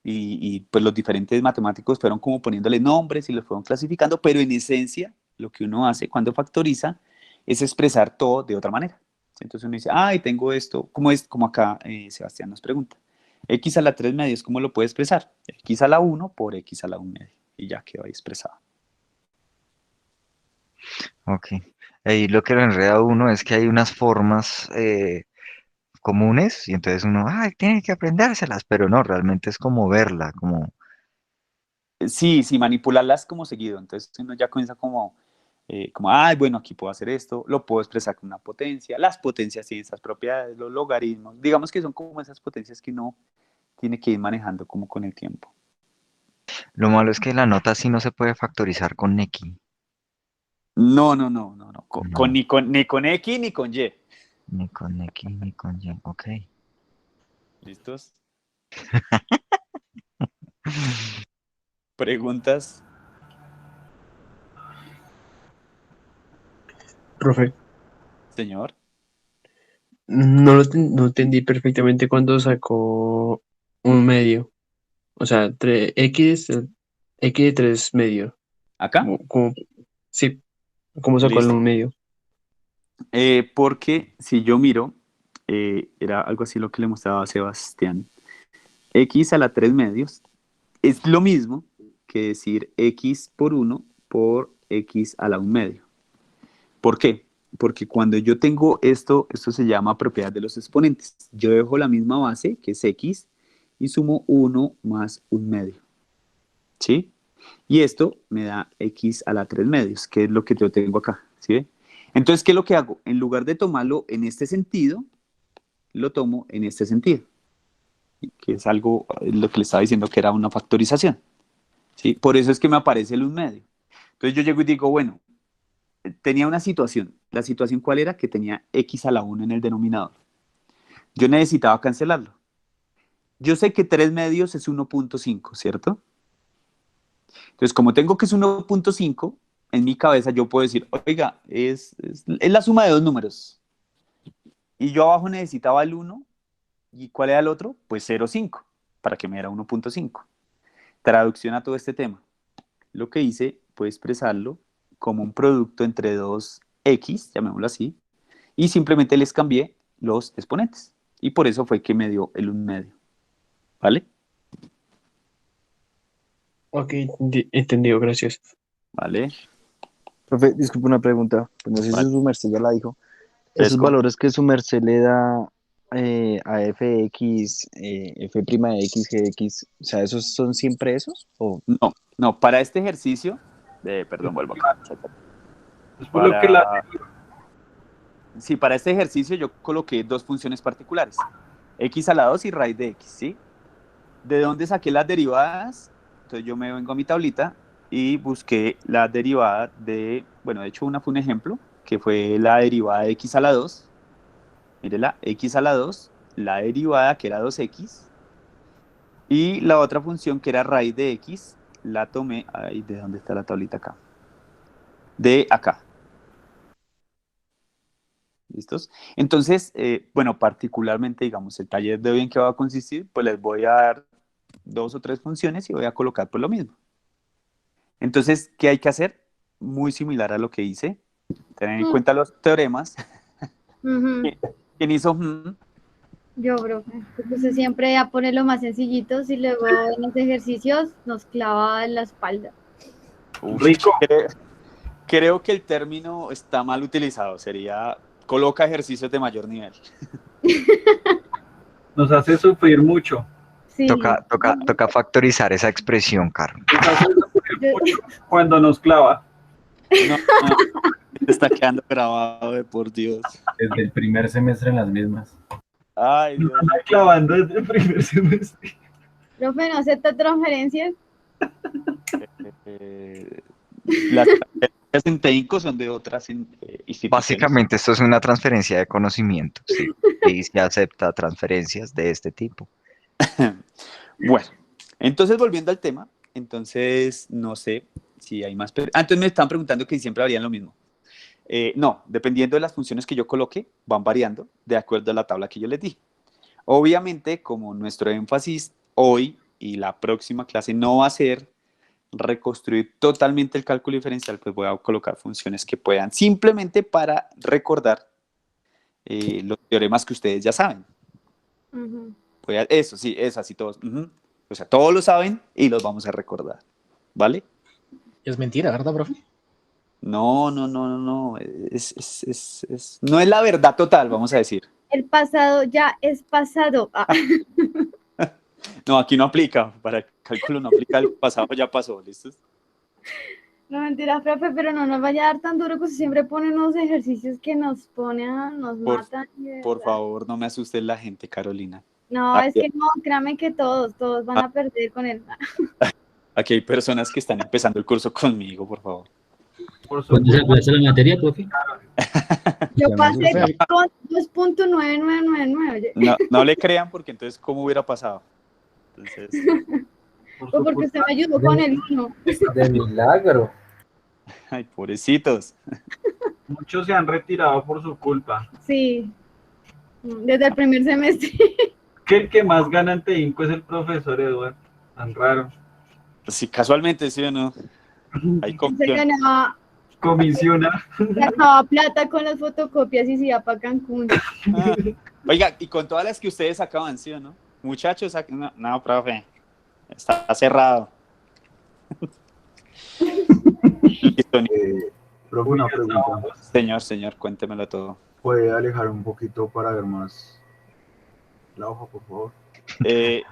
Y pues los diferentes matemáticos fueron como poniéndole nombres y los fueron clasificando, pero en esencia lo que uno hace cuando factoriza es expresar todo de otra manera. Entonces uno dice, ay, tengo esto, como acá Sebastián nos pregunta, x a la 3 medios, ¿cómo lo puede expresar? X a la 1 por x a la 1 medio, y ya quedó ahí expresado.
Ok. Y lo que lo enreda a uno es que hay unas formas comunes y entonces uno, ay, tiene que aprendérselas, pero no, realmente es como verla, como...
Sí, manipularlas como seguido, entonces uno ya comienza como, ay, bueno, aquí puedo hacer esto, lo puedo expresar con una potencia, las potencias tienen esas propiedades, los logaritmos, digamos que son como esas potencias que uno tiene que ir manejando como con el tiempo.
Lo malo es que la nota sí no se puede factorizar con X.
No,
No.
ni con X ni con Y.
Ni con X ni con Y, ok.
¿Listos? ¿Preguntas?
Profe,
Señor.
no entendí perfectamente cuando sacó un medio. O sea, X de 3 medio.
¿Acá?
Sí, ¿cómo sacó el
Listo.
1 medio?
Porque si yo miro, era algo así lo que le mostraba a Sebastián. X a la 3 medios es lo mismo que decir X por 1 por X a la 1 medio. ¿Por qué? Porque cuando yo tengo esto se llama propiedad de los exponentes. Yo dejo la misma base, que es X, y sumo 1 más 1 medio. ¿Sí? Y esto me da X a la 3 medios, que es lo que yo tengo acá. ¿Sí ve? Entonces, ¿qué es lo que hago? En lugar de tomarlo en este sentido, lo tomo en este sentido. Que es algo, lo que le estaba diciendo que era una factorización. ¿Sí? Por eso es que me aparece el 1 medio. Entonces yo llego y digo, bueno, tenía una situación. ¿La situación cuál era? Que tenía X a la 1 en el denominador. Yo necesitaba cancelarlo. Yo sé que 3 medios es 1.5, ¿cierto? Entonces, como tengo que es 1.5, en mi cabeza yo puedo decir, oiga, es la suma de dos números. Y yo abajo necesitaba el 1, ¿y cuál era el otro? Pues 0,5, para que me diera 1.5. Traducción a todo este tema. Lo que hice fue expresarlo como un producto entre dos X, llamémoslo así, y simplemente les cambié los exponentes. Y por eso fue que me dio el 1 medio. ¿Vale?
Ok, entendido, gracias.
Vale.
Profe, disculpe una pregunta, pues no sé si su merced ya la dijo. Esos
Fresco.
valores que su merced le da a fx, f' de x, gx, o sea, ¿esos son siempre esos? ¿O?
No, para este ejercicio, perdón, vuelvo acá. Sí, para este ejercicio yo coloqué dos funciones particulares, x a la 2 y raíz de x, ¿sí? ¿De dónde saqué las derivadas? Entonces yo me vengo a mi tablita y busqué la derivada de, bueno, de hecho una fue un ejemplo, que fue la derivada de x a la 2. Mírela, x a la 2, la derivada que era 2x, y la otra función que era raíz de x, la tomé, ahí, ¿de dónde está la tablita acá? De acá. ¿Listos? Entonces, bueno, particularmente, digamos, el taller de hoy en qué va a consistir, pues les voy a dar 2 o 3 funciones y voy a colocar por lo mismo. Entonces, ¿qué hay que hacer? Muy similar a lo que hice. Tener en cuenta los teoremas. ¿Quién hizo?
Yo, profe. Pues siempre a poner lo más sencillitos y luego en los ejercicios nos clava en la espalda.
Rico.
Creo que el término está mal utilizado. Sería coloca ejercicios de mayor nivel.
Nos hace sufrir mucho.
Sí.
Toca factorizar esa expresión, Carlos.
Nos hace sufrir mucho cuando nos clava.
No, está quedando grabado, por Dios.
Desde el primer semestre en las mismas.
Ay, Dios.
Nos está clavando desde el primer semestre.
Profe, ¿no acepta transferencias?
Las transferencias en técnico son de otras instituciones.
Básicamente esto es una transferencia de conocimiento, ¿sí? Y se acepta transferencias de este tipo.
Bueno, entonces volviendo al tema, entonces no sé si hay más... Entonces me estaban preguntando que siempre harían lo mismo. No, dependiendo de las funciones que yo coloque, van variando de acuerdo a la tabla que yo les di. Obviamente, como nuestro énfasis hoy y la próxima clase no va a ser reconstruir totalmente el cálculo diferencial, pues voy a colocar funciones que puedan simplemente para recordar los teoremas que ustedes ya saben. Eso sí, es así todos. O sea, todos lo saben y los vamos a recordar, ¿vale?
Es mentira, ¿verdad, profe?
No. No es la verdad total, vamos a decir.
El pasado ya es pasado.
No, aquí no aplica. Para el cálculo no aplica, el pasado ya pasó, ¿listos?
No, mentira, profe, pero no nos vaya a dar tan duro que usted siempre pone unos ejercicios que nos matan.
Por favor, no me asustes la gente, Carolina.
No, es que no, créame que todos van a perder con él.
Aquí hay personas que están empezando el curso conmigo, por favor.
¿Cuándo se aplaza la materia, profe?
Yo pasé con 2.9999.
No le crean porque entonces, ¿cómo hubiera pasado? Entonces...
porque usted me ayudó con el 1.
De milagro.
Ay, pobrecitos.
Muchos se han retirado por su culpa.
Sí, desde el primer semestre.
Que el que más gana ante INCO es el profesor Eduardo. Tan raro.
Sí, casualmente, ¿sí o no? Hay
comisiona.
Sacaba plata con las fotocopias y se iba para Cancún.
Oiga, y con todas las que ustedes sacaban, ¿sí o no? Muchachos, no, profe. Está cerrado.
Profe, una pregunta.
Señor, cuéntemelo todo.
¿Puede alejar un poquito para ver más la hoja, por favor?
Me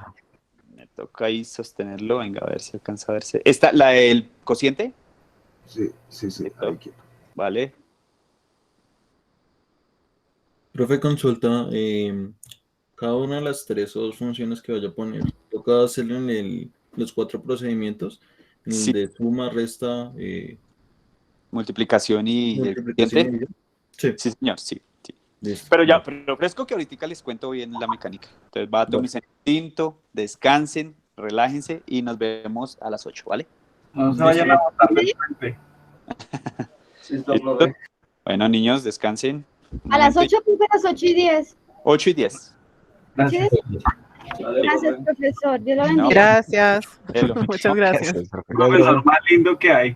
toca ahí sostenerlo. Venga, a ver si alcanza a verse. ¿Esta, la del cociente?
Sí. Ahí quieto.
Vale.
Profe, consulta. Cada una de las 3 o 2 funciones que vaya a poner, toca hacerlo en los 4 procedimientos, en el de suma, resta,
multiplicación y
sí,
señor, sí.
Listo.
Pero fresco que ahorita les cuento bien la mecánica. Entonces va a tomar instinto, descansen, relájense y nos vemos a las 8, ¿vale?
No se vayan a botar del frente.
Bueno, niños, descansen.
A las 8, a las 8:10.
8:10.
Gracias, profesor. Dios lo bendiga.
Gracias. Muchas gracias.
El profesor más lindo que hay.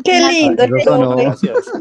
Qué lindo.
Gracias.